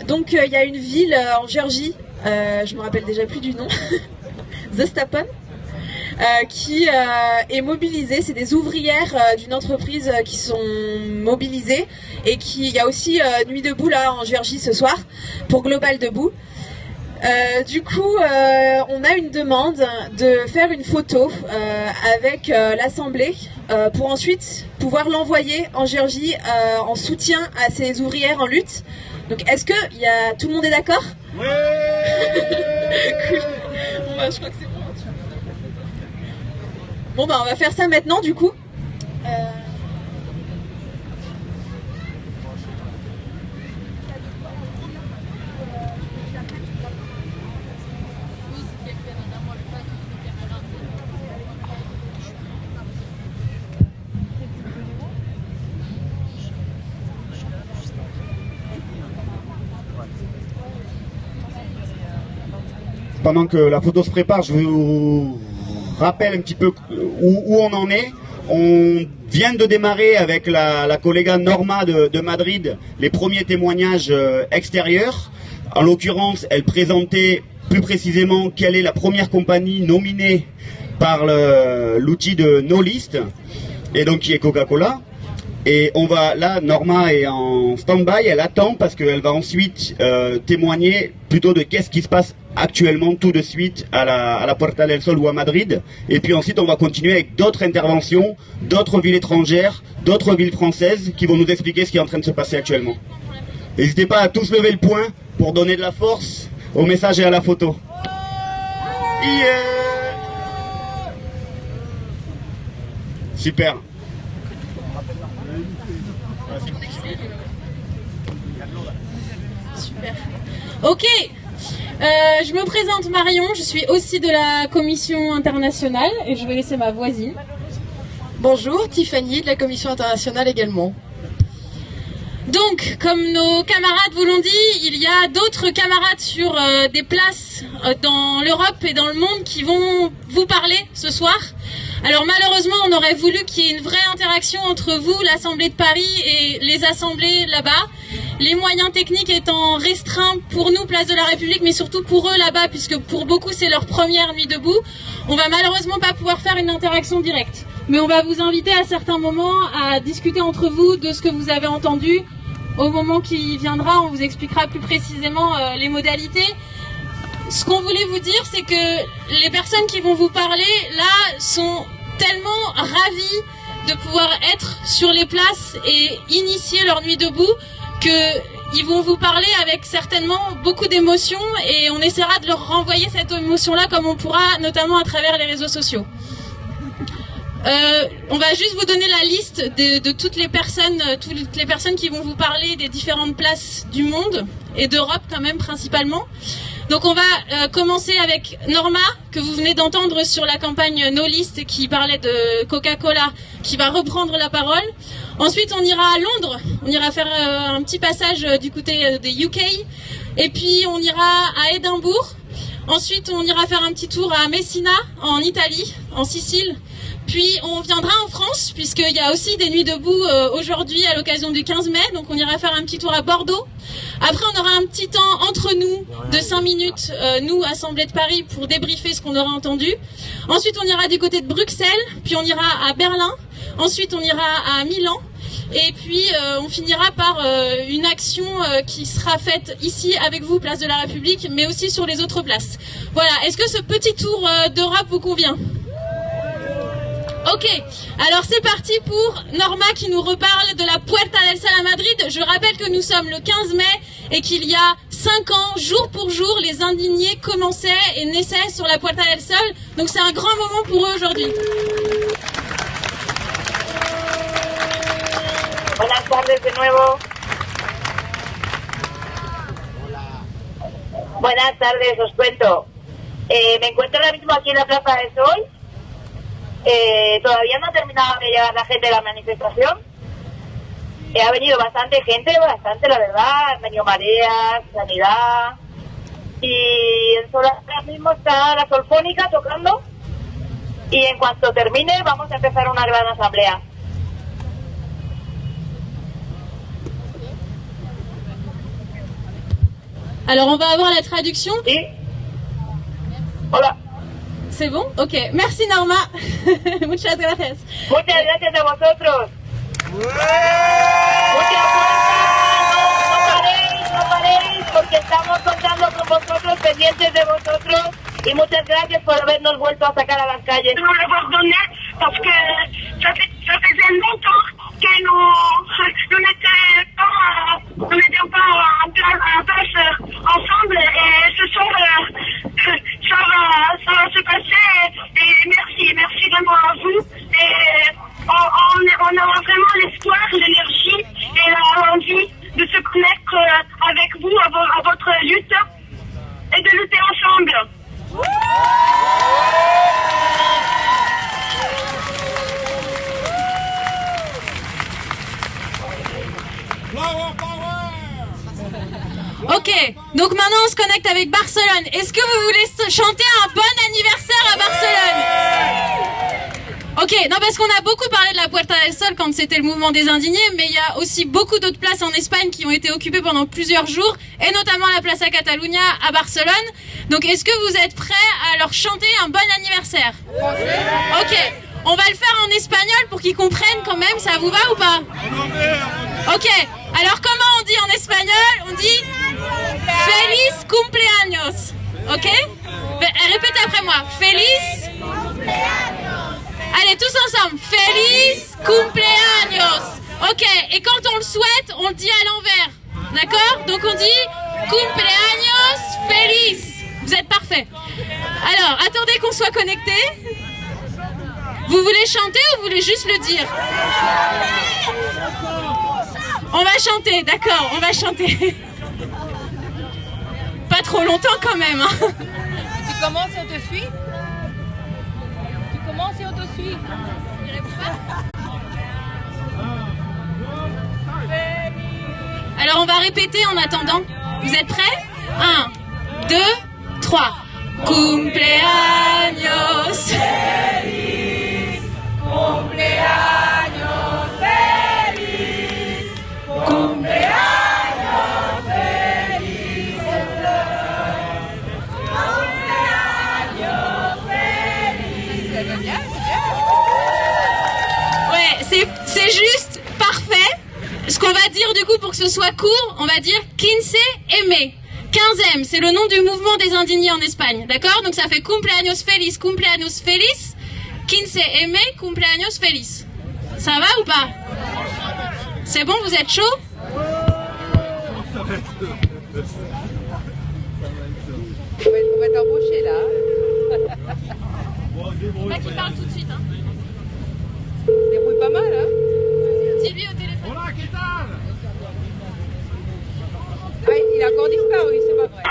Speaker 3: Donc il y a une ville en Géorgie, je me rappelle déjà plus du nom, Zastapon. Qui est mobilisée, c'est des ouvrières d'une entreprise qui sont mobilisées et il y a aussi Nuit debout là en Géorgie ce soir pour Global Debout. Du coup, on a une demande de faire une photo avec l'Assemblée pour ensuite pouvoir l'envoyer en Géorgie en soutien à ces ouvrières en lutte. Donc est-ce que tout le monde est d'accord?
Speaker 5: Ouais.
Speaker 3: Cool. Bon, bah, je crois que c'est bon. Bon bah on va faire ça maintenant du coup.
Speaker 4: pendant que la photo se prépare, je vous rappelle un petit peu où on en est. On vient de démarrer avec la collega Norma de Madrid les premiers témoignages extérieurs. En l'occurrence, elle présentait plus précisément quelle est la première compagnie nominée par l'outil de NoList, et donc qui est Coca-Cola. Et on va, là, Norma est en stand-by, elle attend parce qu'elle va ensuite témoigner plutôt de qu'est-ce qui se passe actuellement tout de suite à la Puerta del Sol ou à Madrid. Et puis ensuite, on va continuer avec d'autres interventions, d'autres villes étrangères, d'autres villes françaises qui vont nous expliquer ce qui est en train de se passer actuellement. N'hésitez pas à tous lever le poing pour donner de la force au message et à la photo. Yeah. Super.
Speaker 8: Super. Ok. Je me présente Marion, je suis aussi de la commission internationale et je vais laisser ma voisine.
Speaker 9: Bonjour, Tiffany de la commission internationale également.
Speaker 8: Donc, comme nos camarades vous l'ont dit, il y a d'autres camarades sur des places dans l'Europe et dans le monde qui vont vous parler ce soir. Alors malheureusement, on aurait voulu qu'il y ait une vraie interaction entre vous, l'Assemblée de Paris, et les assemblées là-bas. Les moyens techniques étant restreints pour nous, Place de la République, mais surtout pour eux là-bas, puisque pour beaucoup c'est leur première nuit debout, on va malheureusement pas pouvoir faire une interaction directe. Mais on va vous inviter à certains moments à discuter entre vous de ce que vous avez entendu. Au moment qui viendra, on vous expliquera plus précisément les modalités. Ce qu'on voulait vous dire, c'est que les personnes qui vont vous parler là sont tellement ravies de pouvoir être sur les places et initier leur nuit debout qu'ils vont vous parler avec certainement beaucoup d'émotions et on essaiera de leur renvoyer cette émotion-là comme on pourra, notamment à travers les réseaux sociaux. On va juste vous donner la liste de toutes les personnes qui vont vous parler des différentes places du monde et d'Europe quand même principalement. Donc on va commencer avec Norma, que vous venez d'entendre sur la campagne NoList qui parlait de Coca-Cola, qui va reprendre la parole. Ensuite on ira à Londres, on ira faire un petit passage du côté des UK, et puis on ira à Édimbourg. Ensuite on ira faire un petit tour à Messina, en Italie, en Sicile. Puis on viendra en France, puisqu'il y a aussi des nuits debout aujourd'hui à l'occasion du 15 mai, donc on ira faire un petit tour à Bordeaux. Après on aura un petit temps entre nous de 5 minutes, nous, Assemblée de Paris, pour débriefer ce qu'on aura entendu. Ensuite on ira du côté de Bruxelles, puis on ira à Berlin, ensuite on ira à Milan, et puis on finira par une action qui sera faite ici avec vous, Place de la République, mais aussi sur les autres places. Voilà, est-ce que ce petit tour d'Europe vous convient ? Ok, alors c'est parti pour Norma qui nous reparle de la Puerta del Sol à Madrid. Je rappelle que nous sommes le 15 mai et qu'il y a 5 ans, jour pour jour, les indignés commençaient et naissaient sur la Puerta del Sol. Donc c'est un grand moment pour eux aujourd'hui.
Speaker 7: Buenas tardes de nuevo. Buenas tardes, os cuento. Me encuentro ahora mismo aquí en la Plaza del Sol. Todavía no ha terminado de llegar la gente de la manifestación. Ha venido bastante gente, la verdad. Han venido mareas, sanidad. Y en Sol ahora mismo está la Solfónica tocando. Y en cuanto termine vamos a empezar una gran asamblea.
Speaker 8: Alors on va avoir la traduction.
Speaker 7: ¿Sí? Hola.
Speaker 8: C'est bon? Ok. Merci Norma. Muchas gracias.
Speaker 7: Muchas gracias a vosotros. Muchas gracias. No paréis, porque estamos contando con vosotros, pendientes de vosotros. Y muchas gracias por habernos vuelto a sacar a las calles.
Speaker 10: Nous le pardonner parce que ça faisait longtemps que nous n'étions pas en place ensemble. Et ce soir, ça va se passer. Et merci vraiment à vous. Et on a vraiment l'espoir, l'énergie et l'envie de se connecter avec vous à votre lutte et de lutter ensemble.
Speaker 8: Ok,
Speaker 11: Ok, donc maintenant on se connecte avec Barcelone. Est-ce que vous voulez chanter un bon anniversaire à Barcelone? Ok, non parce qu'on a beaucoup parlé de la Puerta del Sol quand c'était le mouvement des indignés, mais il y a aussi beaucoup d'autres places en Espagne qui ont été occupées pendant plusieurs jours, et notamment la Plaça Catalunya à Barcelone. Donc est-ce que vous êtes prêts à leur chanter un bon anniversaire? Ok, on va le faire en espagnol pour qu'ils comprennent quand même, ça vous va ou pas? Ok, alors comment on dit en espagnol? On dit Feliz cumpleaños. Ok? Répétez après moi. Feliz. Allez, tous ensemble. Feliz cumpleaños. Ok, et quand on le souhaite, on le dit à l'envers. D'accord? Donc on dit cumpleaños feliz. Vous êtes parfaits. Alors, attendez qu'on soit connectés. Vous voulez chanter ou vous voulez juste le dire? On va chanter, d'accord, on va chanter. Pas trop longtemps quand même. Hein.
Speaker 12: Tu commences et on te suit? Tu commences et on te suit?
Speaker 11: Alors on va répéter en attendant. Vous êtes prêts? 1, 2, 3. Cumpleaños feliz. Cumpleaños feliz. Cumpleaños feliz. Cumpleaños feliz. Ouais, c'est juste parfait. Ce qu'on va dire du coup pour que ce soit court, on va dire 15M. 15M, c'est le nom du mouvement des indignés en Espagne, d'accord? Donc ça fait cumpleaños feliz, cumpleaños feliz. 15M, cumpleaños feliz. Ça va ou pas? C'est bon, vous êtes chaud?
Speaker 12: On va t'embaucher là.
Speaker 11: Là qui parle tout de suite. Hein.
Speaker 12: Se débrouille pas mal, hein?
Speaker 11: Dis-lui au téléphone.
Speaker 12: Hola, ¿qué tal? Ah, il a encore disparu, c'est pas vrai.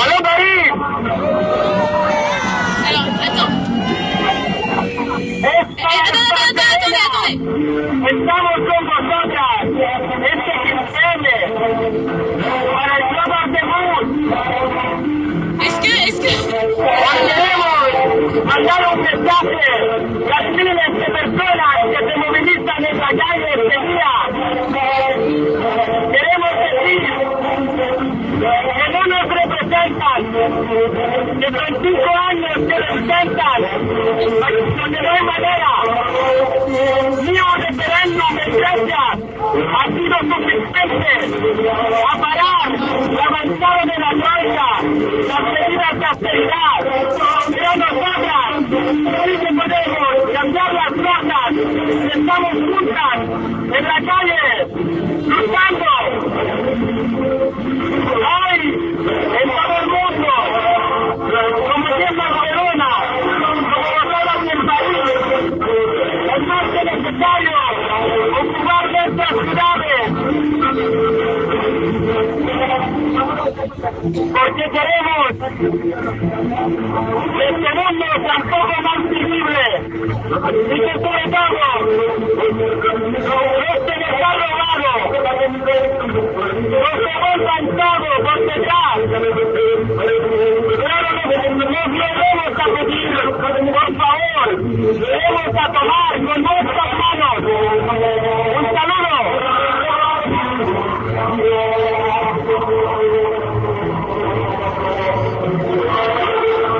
Speaker 10: Allô, David?
Speaker 11: Alors, attends. Attendez.
Speaker 10: Estamos con vosotras. Este 15M. Para el Global Debut.
Speaker 11: Est-ce que...
Speaker 10: Queremos mandar un mensaje a miles de personas que se movilizan en la calle este día. Queremos decir que no nos representan, que son 5 años que lo intentan, donde no hay manera, ni un referéndum de Grecia ha sido suficiente a parar la avanzada de la troika, las medidas de austeridad, pero nosotras sí que podemos cambiar las cosas, estamos juntas en la calle, luchando. Hoy, en todo el mundo, como siendo en Verona, como vosotros en el país, es más que necesario ocupar nuestras ciudades. Porque queremos que este mundo sea un poco más visible y que sobre todo este que está robado no se vuelva todo por detrás. Claro que nos volvemos a pedir, por favor, debemos a tomar con nuestras manos. Un saludo.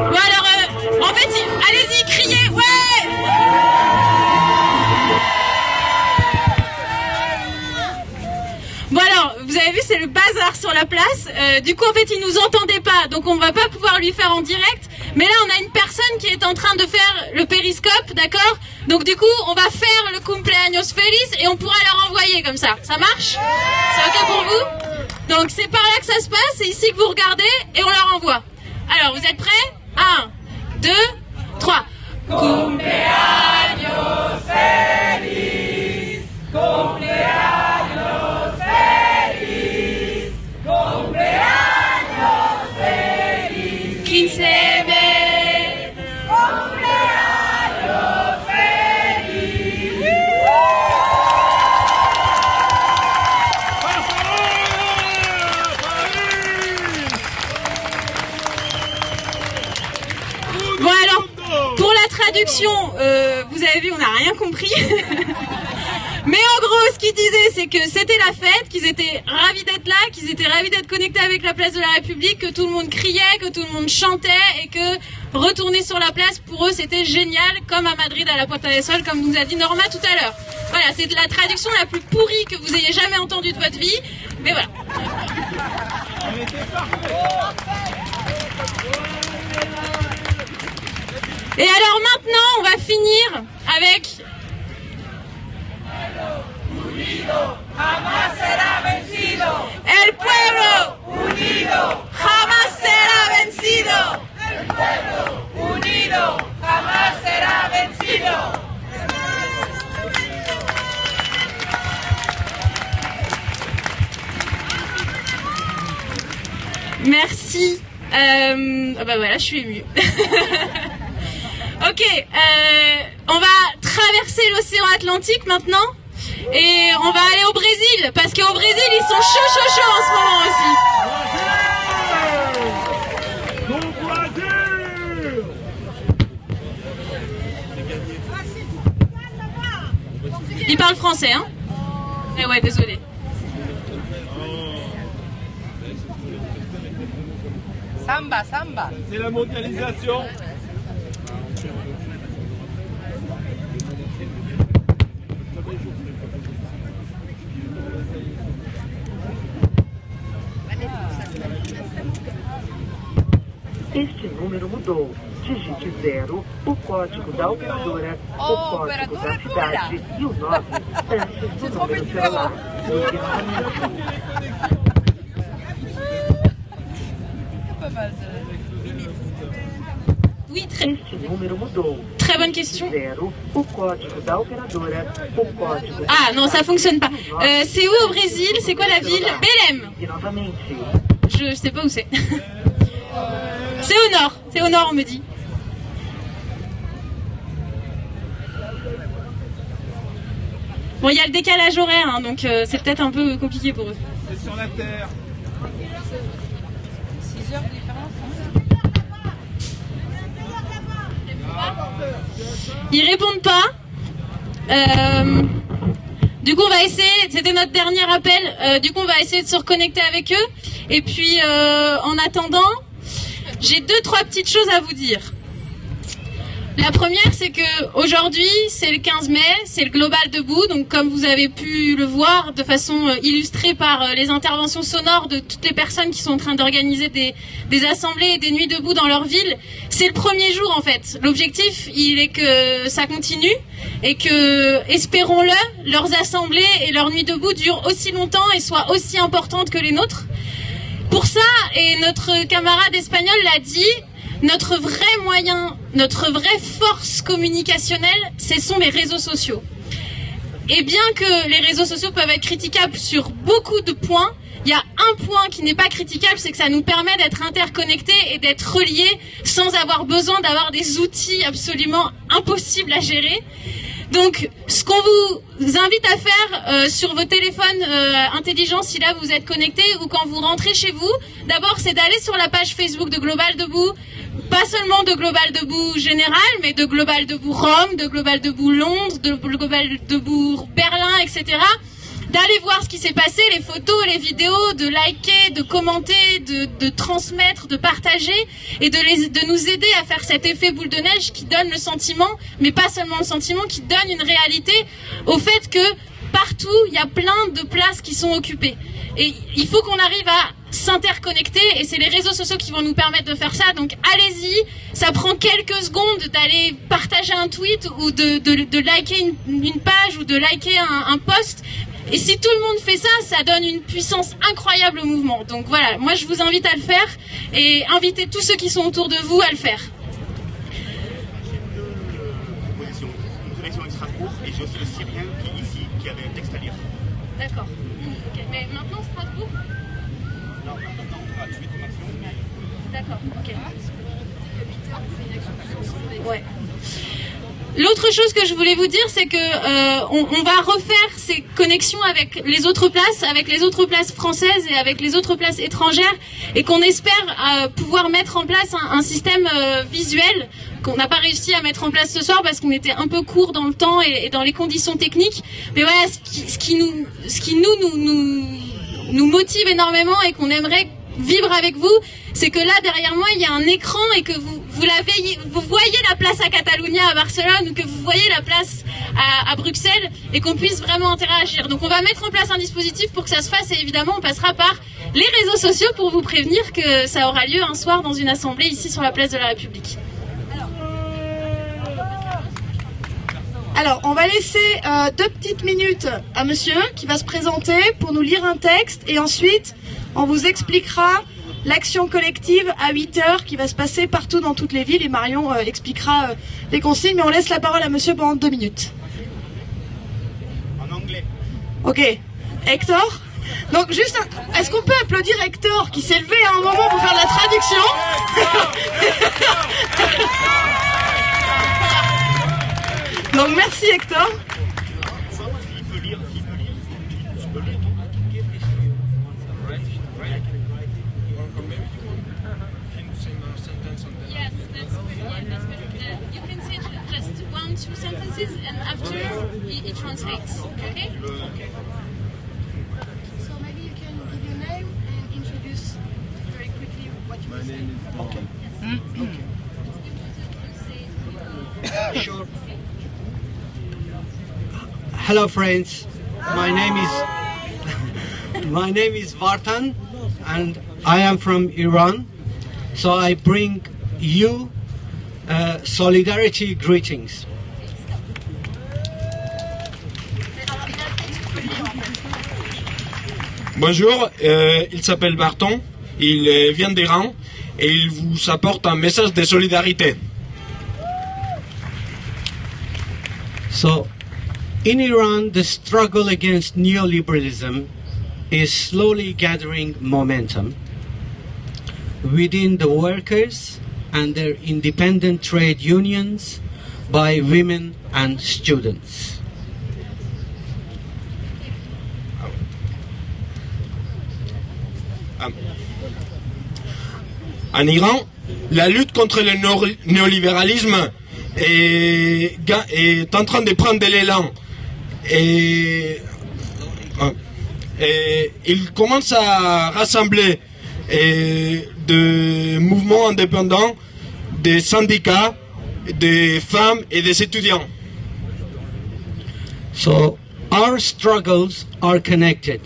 Speaker 11: Bon alors, en fait, allez-y, criez, ouais! Bon alors, vous avez vu, c'est le bazar sur la place. Du coup, en fait, il nous entendait pas, donc on va pas pouvoir lui faire en direct. Mais là, on a une personne qui est en train de faire le périscope, d'accord? Donc du coup, on va faire le cumpleaños feliz et on pourra leur envoyer comme ça. Ça marche? C'est ok pour vous? Donc c'est par là que ça se passe, c'est ici que vous regardez et on leur envoie. Alors, vous êtes prêts? 1, 2, 3. Cumpleaños feliz, cumpleaños feliz, cumpleaños feliz. 15M. Cumpleaños feliz. traduction, vous avez vu, on n'a rien compris. Mais en gros, ce qu'ils disaient, c'est que c'était la fête, qu'ils étaient ravis d'être là, qu'ils étaient ravis d'être connectés avec la place de la République, que tout le monde criait, que tout le monde chantait et que retourner sur la place, pour eux, c'était génial, comme à Madrid, à la Puerta del Sol, comme nous a dit Norma tout à l'heure. Voilà, c'est la traduction la plus pourrie que vous ayez jamais entendue de votre vie, mais voilà. Et alors maintenant, on va finir avec... El pueblo unido jamás será vencido. El pueblo unido jamás será vencido. Merci. Bah voilà, je suis émue. Ok, on va traverser l'océan Atlantique maintenant. Et on va aller au Brésil, parce qu'au Brésil, ils sont chauds en ce moment aussi. Ils parlent français, hein? Eh ouais, désolé.
Speaker 12: Samba, samba.
Speaker 5: C'est la mondialisation.
Speaker 13: Este número mudou. Digite 0, o código da operadora, o código da cidade e o 9 antes do número celular. Ligue novamente.
Speaker 11: Oui,
Speaker 13: Este número mudou.
Speaker 11: Très bonne question.
Speaker 13: 0, o código da operadora, o código da
Speaker 11: Ah non, ça fonctionne pas. C'est où au Brésil? C'est quoi la ville? Belém. Je sais pas où c'est. C'est au nord, on me dit. Bon, il y a le décalage horaire, hein, donc c'est peut-être un peu compliqué pour eux.
Speaker 5: C'est sur la terre.
Speaker 12: 6 heures de différence.
Speaker 11: Ils répondent pas. Du coup, on va essayer. C'était notre dernier appel. Du coup, on va essayer de se reconnecter avec eux. Et puis, en attendant, j'ai 2-3 petites choses à vous dire. La première, c'est que aujourd'hui, c'est le 15 mai, c'est le Global Debout. Donc, comme vous avez pu le voir de façon illustrée par les interventions sonores de toutes les personnes qui sont en train d'organiser des assemblées et des nuits debout dans leur ville, c'est le premier jour en fait. L'objectif, il est que ça continue et que, espérons-le, leurs assemblées et leurs nuits debout durent aussi longtemps et soient aussi importantes que les nôtres. Pour ça, et notre camarade espagnol l'a dit, notre vrai moyen, notre vraie force communicationnelle, ce sont les réseaux sociaux. Et bien que les réseaux sociaux peuvent être critiquables sur beaucoup de points, il y a un point qui n'est pas critiquable, c'est que ça nous permet d'être interconnectés et d'être reliés sans avoir besoin d'avoir des outils absolument impossibles à gérer. Donc, ce qu'on vous invite à faire sur vos téléphones intelligents, si là vous êtes connectés, ou quand vous rentrez chez vous, d'abord c'est d'aller sur la page Facebook de Global Debout, pas seulement de Global Debout général, mais de Global Debout Rome, de Global Debout Londres, de Global Debout Berlin, etc. D'aller voir ce qui s'est passé, les photos, les vidéos, de liker, de commenter, de transmettre, de partager et de nous aider à faire cet effet boule de neige qui donne le sentiment, mais pas seulement le sentiment, qui donne une réalité au fait que partout, il y a plein de places qui sont occupées. Et il faut qu'on arrive à s'interconnecter et c'est les réseaux sociaux qui vont nous permettre de faire ça. Donc allez-y, ça prend quelques secondes d'aller partager un tweet ou de liker une page ou de liker un post. Et si tout le monde fait ça, ça donne une puissance incroyable au mouvement. Donc voilà, moi je vous invite à le faire et invitez tous ceux qui sont autour de vous à le faire.
Speaker 4: Une connexion avec Strasbourg et j'ai aussi le Syrien qui avait un texte à lire.
Speaker 11: D'accord. Okay. Mais maintenant Strasbourg?
Speaker 4: Non, maintenant on va suite en action.
Speaker 11: D'accord, ok. Ouais. L'autre chose que je voulais vous dire, c'est que on va refaire ces connexions avec les autres places françaises et avec les autres places étrangères, et qu'on espère pouvoir mettre en place un système visuel qu'on n'a pas réussi à mettre en place ce soir parce qu'on était un peu court dans le temps et dans les conditions techniques. Mais voilà, ce qui nous motive énormément et qu'on aimerait vivre avec vous, c'est que là derrière moi il y a un écran et que vous voyez la place à Catalunya à Barcelone, ou que vous voyez la place à Bruxelles, et qu'on puisse vraiment interagir. Donc on va mettre en place un dispositif pour que ça se fasse, et évidemment on passera par les réseaux sociaux pour vous prévenir que ça aura lieu un soir dans une assemblée ici sur la place de la République.
Speaker 14: Alors, on va laisser 2 petites minutes à monsieur qui va se présenter pour nous lire un texte, et ensuite on vous expliquera l'action collective à 8h qui va se passer partout dans toutes les villes, et Marion expliquera les consignes, mais on laisse la parole à monsieur pendant 2 minutes.
Speaker 4: En anglais.
Speaker 14: Ok. Hector? Donc juste, est-ce qu'on peut applaudir Hector qui s'est levé à un moment pour faire la traduction? Donc merci Hector.
Speaker 11: Two sentences, and after he translates. Okay?
Speaker 14: So maybe you can give your name and introduce very quickly what you say.
Speaker 15: Okay. Sure. Hello friends, my name is Vartan, and I am from Iran. So I bring you solidarity greetings.
Speaker 5: Bonjour, il s'appelle Barton, il vient d'Iran et il vous apporte un message de solidarité.
Speaker 15: So, in Iran, the struggle against neoliberalism is slowly gathering momentum within the workers and their independent trade unions, by women and students.
Speaker 5: En Iran, la lutte contre le néolibéralisme est en train de prendre de l'élan. Et il commence à rassembler des mouvements indépendants, des syndicats, des femmes et des étudiants.
Speaker 15: So, our struggles are connected.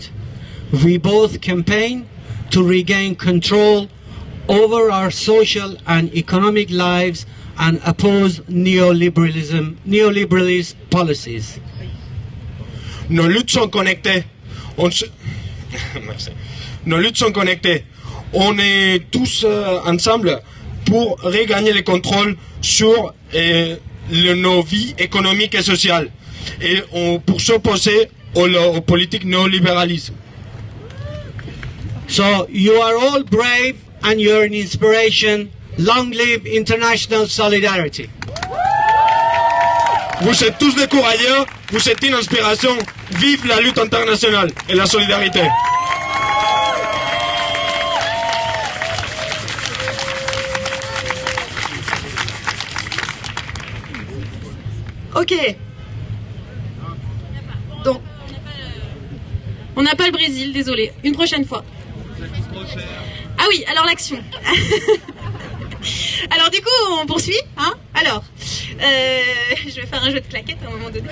Speaker 15: We both campaign to regain control over our social and economic lives and oppose neoliberalist policies.
Speaker 5: Nos luttes sont connectées. Nos luttes sont connectées. On est tous ensemble pour regagner le contrôle sur nos vies économiques et sociales, et pour s'opposer aux politiques néolibéralistes.
Speaker 15: So you are all brave and you're an inspiration. Long live international solidarity.
Speaker 5: Vous êtes tous des courageux, vous êtes une inspiration. Vive la lutte internationale et la solidarité.
Speaker 14: Ok. Donc,
Speaker 11: on n'a pas le Brésil, désolé. Une prochaine fois. Ah oui, alors l'action. Alors du coup, on poursuit, hein. Alors, je vais faire un jeu de claquettes à un moment donné.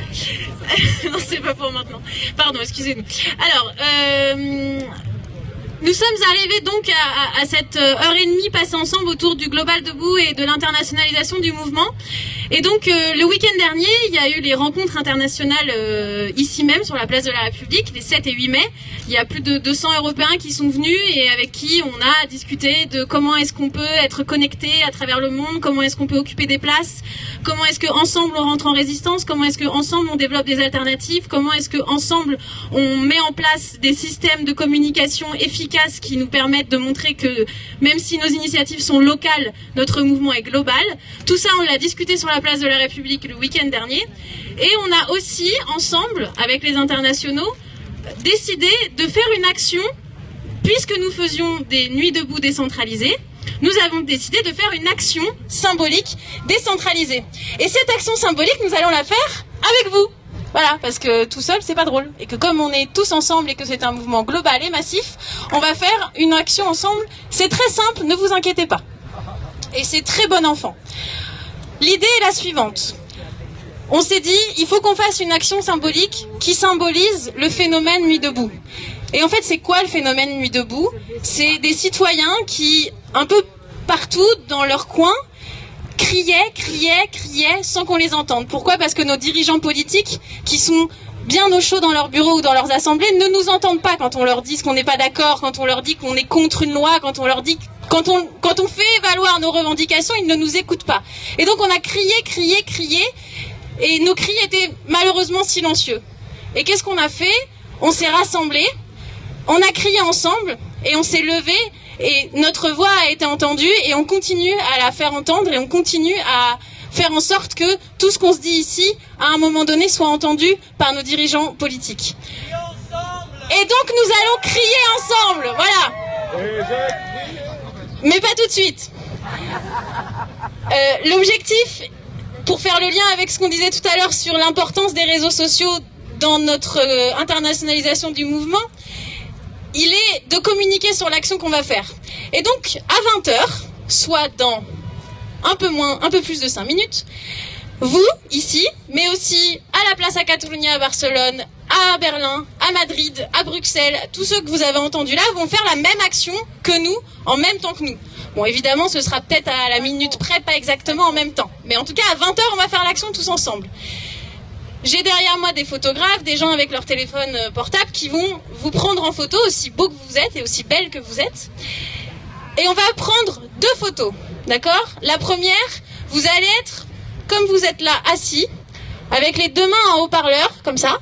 Speaker 11: Non, c'est pas pour maintenant. Pardon, excusez-nous. Alors, nous sommes arrivés donc à cette heure et demie passée ensemble autour du Global Debout et de l'internationalisation du mouvement. Et donc le week-end dernier, il y a eu les rencontres internationales ici même sur la place de la République, les 7 et 8 mai. Il y a plus de 200 Européens qui sont venus et avec qui on a discuté de comment est-ce qu'on peut être connecté à travers le monde, comment est-ce qu'on peut occuper des places, comment est-ce qu'ensemble on rentre en résistance, comment est-ce qu'ensemble on développe des alternatives, comment est-ce qu'ensemble on met en place des systèmes de communication efficaces qui nous permettent de montrer que même si nos initiatives sont locales, notre mouvement est global. Tout ça, on l'a discuté sur la place de la République le week-end dernier. Et on a aussi, ensemble, avec les internationaux, décidé de faire une action, puisque nous faisions des nuits debout décentralisées, nous avons décidé de faire une action symbolique décentralisée. Et cette action symbolique, nous allons la faire avec vous. Voilà, parce que tout seul, c'est pas drôle. Et que comme on est tous ensemble et que c'est un mouvement global et massif, on va faire une action ensemble. C'est très simple, ne vous inquiétez pas. Et c'est très bon enfant. L'idée est la suivante. On s'est dit, il faut qu'on fasse une action symbolique qui symbolise le phénomène Nuit debout. Et en fait, c'est quoi le phénomène Nuit debout? C'est des citoyens qui, un peu partout dans leur coin, criaient sans qu'on les entende. Pourquoi? Parce que nos dirigeants politiques, qui sont bien au chaud dans leur bureau ou dans leurs assemblées, ne nous entendent pas quand on leur dit qu'on n'est pas d'accord, quand on leur dit qu'on est contre une loi, quand on leur dit... Quand on fait valoir nos revendications, ils ne nous écoutent pas. Et donc on a crié, et nos cris étaient malheureusement silencieux. Et qu'est-ce qu'on a fait? On s'est rassemblés, on a crié ensemble, et on s'est levés, et notre voix a été entendue, et on continue à la faire entendre, et on continue à faire en sorte que tout ce qu'on se dit ici, à un moment donné, soit entendu par nos dirigeants politiques. Et donc nous allons crier ensemble, voilà. Mais pas tout de suite. L'objectif, pour faire le lien avec ce qu'on disait tout à l'heure sur l'importance des réseaux sociaux dans notre internationalisation du mouvement, il est de communiquer sur l'action qu'on va faire. Et donc, à 20h, soit dans un peu plus de 5 minutes, vous, ici, mais aussi à la Place à Catalunya à Barcelone, à Berlin, à Madrid, à Bruxelles, tous ceux que vous avez entendus là vont faire la même action que nous, en même temps que nous. Bon, évidemment, ce sera peut-être à la minute près, pas exactement en même temps. Mais en tout cas, à 20h, on va faire l'action tous ensemble. J'ai derrière moi des photographes, des gens avec leur téléphone portable qui vont vous prendre en photo, aussi beau que vous êtes et aussi belle que vous êtes. Et on va prendre 2 photos, d'accord? La première, vous allez être, comme vous êtes là, assis, avec les 2 mains en haut-parleur, comme ça.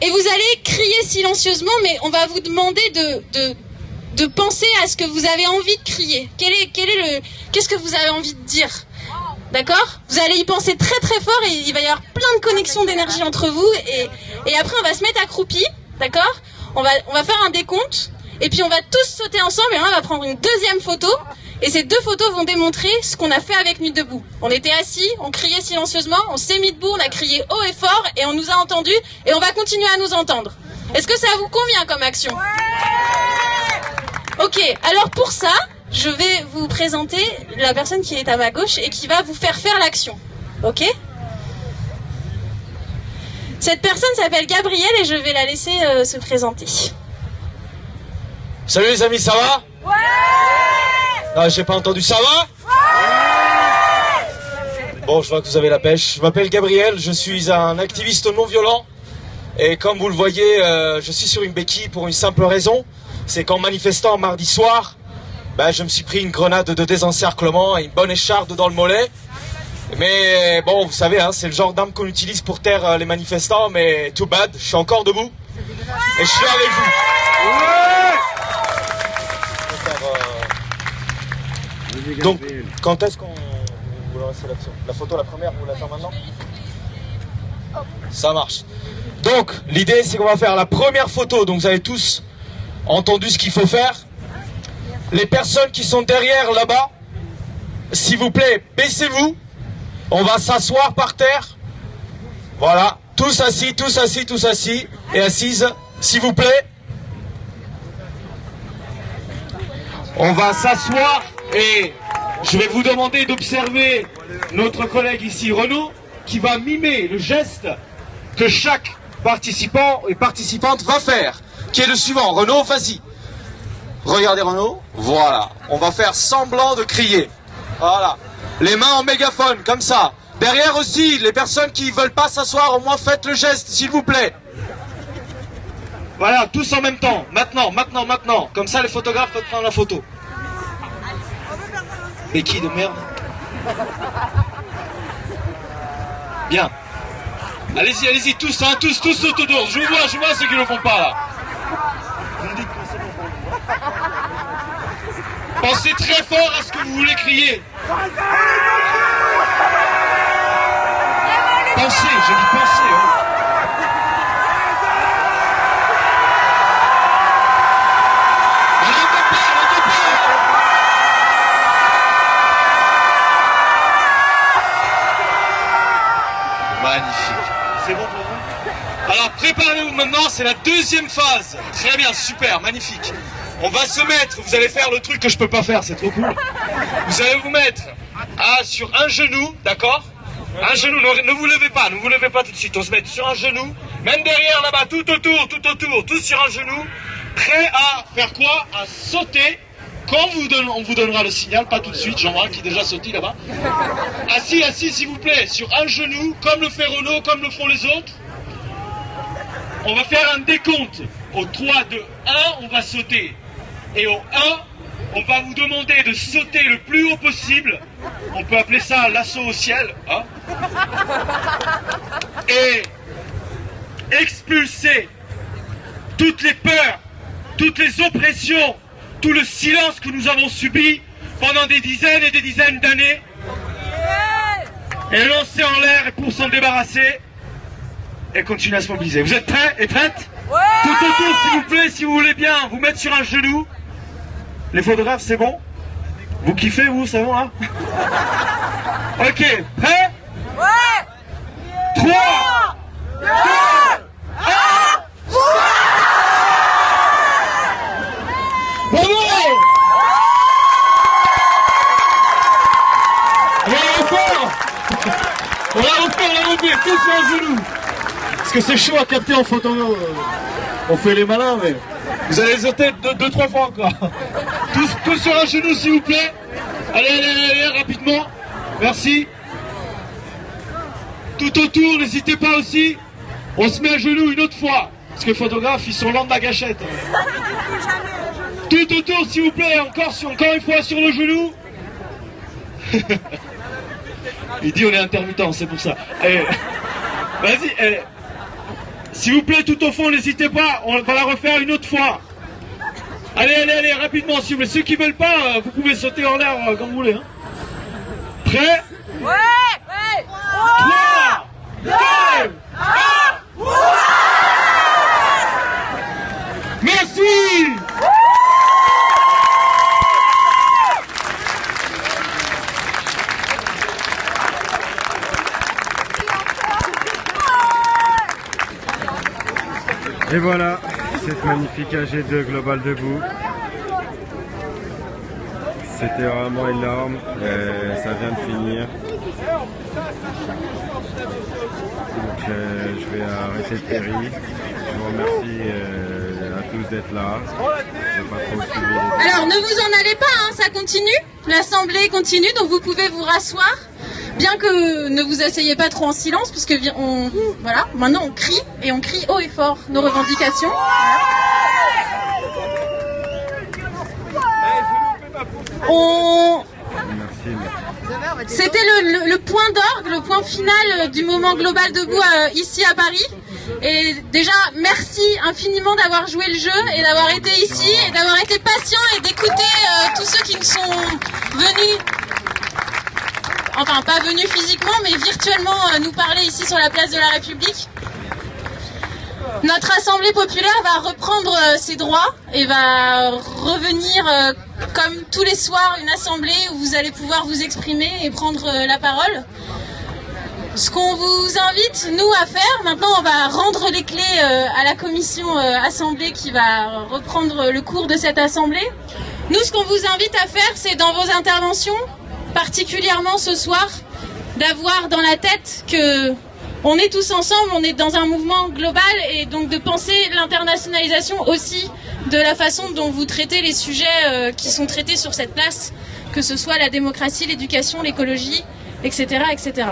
Speaker 11: Et vous allez crier silencieusement, mais on va vous demander de penser à ce que vous avez envie de crier. Qu'est-ce que vous avez envie de dire? D'accord? Vous allez y penser très très fort et il va y avoir plein de connexions d'énergie entre vous. Et après, on va se mettre accroupi, d'accord? On va faire un décompte et puis on va tous sauter ensemble et là, on va prendre une deuxième photo. Et ces 2 photos vont démontrer ce qu'on a fait avec Nuit debout. On était assis, on criait silencieusement, on s'est mis debout, on a crié haut et fort et on nous a entendus et on va continuer à nous entendre. Est-ce que ça vous convient comme action? Ok, alors pour ça, je vais vous présenter la personne qui est à ma gauche et qui va vous faire l'action. Ok? Cette personne s'appelle Gabrielle et je vais la laisser se présenter.
Speaker 16: Salut les amis, ça va? Ouais! Ah, j'ai pas entendu, ça va? Ouais! Bon, je vois que vous avez la pêche. Je m'appelle Gabriel, je suis un activiste non violent. Et comme vous le voyez, je suis sur une béquille pour une simple raison. C'est qu'en manifestant mardi soir, je me suis pris une grenade de désencerclement et une bonne écharpe dans le mollet. Mais bon, vous savez, hein, c'est le genre d'arme qu'on utilise pour taire les manifestants, mais too bad, je suis encore debout. Et je suis avec vous. Ouais! Donc, quand est-ce qu'on vous lancez l'action? La photo, la première, vous la faites maintenant? Ça marche. Donc, l'idée, c'est qu'on va faire la première photo. Donc, vous avez tous entendu ce qu'il faut faire. Les personnes qui sont derrière, là-bas, s'il vous plaît, baissez-vous. On va s'asseoir par terre. Voilà. Tous assis, tous assis, tous assis. Et assises, s'il vous plaît. On va s'asseoir et je vais vous demander d'observer notre collègue ici, Renaud, qui va mimer le geste que chaque participant et participante va faire, qui est le suivant. Renaud, vas-y. Regardez Renaud. Voilà. On va faire semblant de crier. Voilà. Les mains en mégaphone, comme ça. Derrière aussi, les personnes qui veulent pas s'asseoir, au moins faites le geste, s'il vous plaît. Voilà, tous en même temps. Maintenant. Comme ça, les photographes peuvent prendre la photo. Béquille de merde. Bien. Allez-y, tous autour. Je vois ceux qui le font pas, là. Vous me dites quand c'est bon. Pensez très fort à ce que vous voulez crier. Pensez, je dis pensez. Hein. Magnifique. C'est bon pour vous? Alors préparez-vous maintenant, c'est la deuxième phase. Très bien, super, magnifique. On va se mettre, vous allez faire le truc que je peux pas faire, c'est trop cool. Vous allez vous mettre sur un genou, d'accord? Un genou, ne vous levez pas tout de suite, on se met sur un genou, même derrière là-bas, tout autour, tous sur un genou, prêt à faire quoi? À sauter, quand on vous donnera le signal, pas tout de suite, Jean-Marc qui est déjà sauté là-bas. Assis s'il vous plaît, sur un genou, comme le fait Renaud, comme le font les autres. On va faire un décompte, au 3, 2, 1, on va sauter. Et au 1, on va vous demander de sauter le plus haut possible. On peut appeler ça l'assaut au ciel. Hein, et expulser toutes les peurs, toutes les oppressions, tout le silence que nous avons subi pendant des dizaines et des dizaines d'années. Et lancer en l'air pour s'en débarrasser. Et continuer à se mobiliser. Vous êtes prêts et prêtes? Ouais. Tout autour, s'il vous plaît, si vous voulez bien, vous mettre sur un genou. Les photographes, c'est bon? Vous kiffez, vous, c'est bon, hein? Ok, prêts? Ouais. 3, 2, 1, bravo! On va refaire, tous sur un genou. Parce que c'est chaud à capter en photo. On fait les malins, mais... Vous allez sauter 2-3 fois encore. Tous sur un genou, s'il vous plaît. Allez, rapidement. Merci. Tout autour, n'hésitez pas aussi. On se met à genoux une autre fois. Parce que les photographes, ils sont lents de la gâchette. Tout autour, s'il vous plaît. Encore une fois sur le genou. Il dit on est intermittent, c'est pour ça. Vas-y, s'il vous plaît, tout au fond, n'hésitez pas, on va la refaire une autre fois. Allez, rapidement, s'il vous plaît. Ceux qui veulent pas, vous pouvez sauter en l'air comme vous voulez. Hein. Prêt? Ouais. 3, 2, 1, merci.
Speaker 17: Et voilà, cette magnifique AG2 Global Debout. C'était vraiment énorme, ça vient de finir. Donc je vais arrêter le péri. Je vous remercie à tous d'être là.
Speaker 11: Alors ne vous en allez pas, hein, ça continue. L'assemblée continue, donc vous pouvez vous rasseoir. Bien que ne vous asseyez pas trop en silence, parce que voilà, maintenant on crie, et on crie haut et fort nos revendications. C'était le point d'orgue, le point final du moment global debout ici à Paris. Et déjà, merci infiniment d'avoir joué le jeu et d'avoir été ici et d'avoir été patient et d'écouter tous ceux qui nous sont venus. Enfin, pas venus physiquement, mais virtuellement nous parler ici sur la place de la République. Notre Assemblée populaire va reprendre ses droits et va revenir comme tous les soirs une assemblée où vous allez pouvoir vous exprimer et prendre la parole. Ce qu'on vous invite, nous, à faire, maintenant on va rendre les clés à la commission assemblée qui va reprendre le cours de cette assemblée. Nous, ce qu'on vous invite à faire, c'est dans vos interventions, particulièrement ce soir, d'avoir dans la tête que on est tous ensemble, on est dans un mouvement global et donc de penser l'internationalisation aussi de la façon dont vous traitez les sujets qui sont traités sur cette place, que ce soit la démocratie, l'éducation, l'écologie, etc., etc.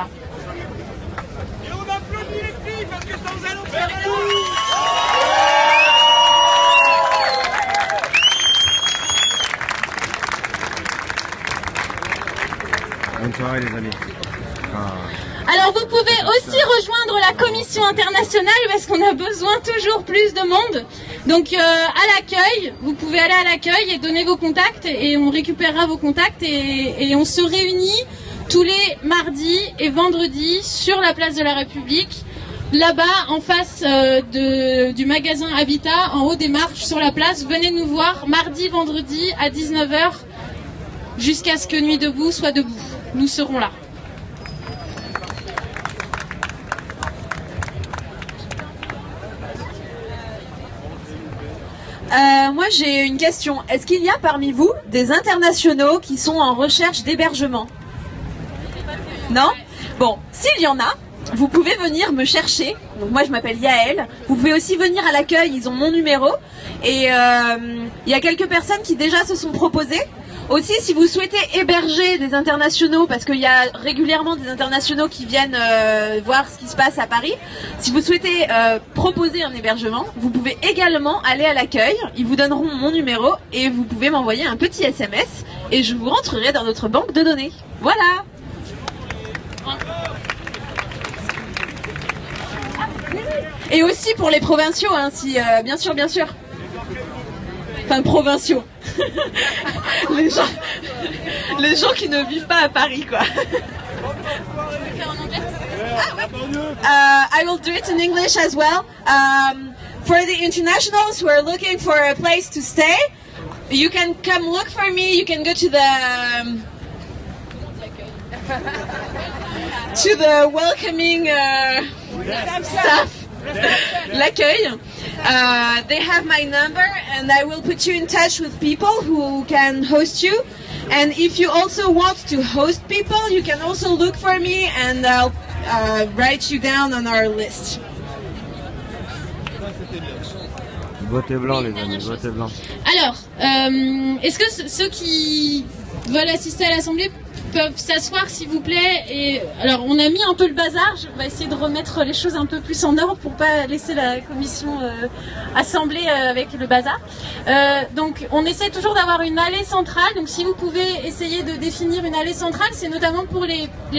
Speaker 17: bonne soirée les amis.
Speaker 11: Alors vous pouvez aussi rejoindre la commission internationale parce qu'on a besoin toujours plus de monde. Donc à l'accueil, vous pouvez aller à l'accueil et donner vos contacts et on récupérera vos contacts et on se réunit tous les mardis et vendredis sur la place de la République. Là-bas, en face du magasin Habitat, en haut des marches sur la place, venez nous voir mardi, vendredi à 19h jusqu'à ce que Nuit debout soit debout. Nous serons là.
Speaker 3: Moi j'ai une question. Est-ce qu'il y a parmi vous des internationaux qui sont en recherche d'hébergement? Non? Bon, s'il y en a, vous pouvez venir me chercher. Donc moi je m'appelle Yael. Vous pouvez aussi venir à l'accueil, ils ont mon numéro. Et il y a quelques personnes qui déjà se sont proposées. Aussi, si vous souhaitez héberger des internationaux, parce qu'il y a régulièrement des internationaux qui viennent voir ce qui se passe à Paris, si vous souhaitez proposer un hébergement, vous pouvez également aller à l'accueil, ils vous donneront mon numéro et vous pouvez m'envoyer un petit SMS et je vous rentrerai dans notre banque de données. Voilà. Et aussi pour les provinciaux, hein, si, bien sûr. Enfin, provinciaux. les gens qui ne vivent pas à Paris, quoi. I will do it in English as well. For the internationals who are looking for a place to stay, you can come look for me. You can go to the welcoming staff. L'accueil. They have my number and I will put you in touch with people who can host you. And if you also want to host people, you can also look for me and I'll write you down on our list.
Speaker 17: Votez blanc les amis, votez blanc.
Speaker 11: Alors, est-ce que ceux qui veulent assister à l'Assemblée peuvent s'asseoir s'il vous plaît? Et alors on a mis un peu le bazar, on va essayer de remettre les choses un peu plus en ordre pour pas laisser la commission assemblée avec le bazar. Donc on essaie toujours d'avoir une allée centrale, donc si vous pouvez essayer de définir une allée centrale, c'est notamment pour les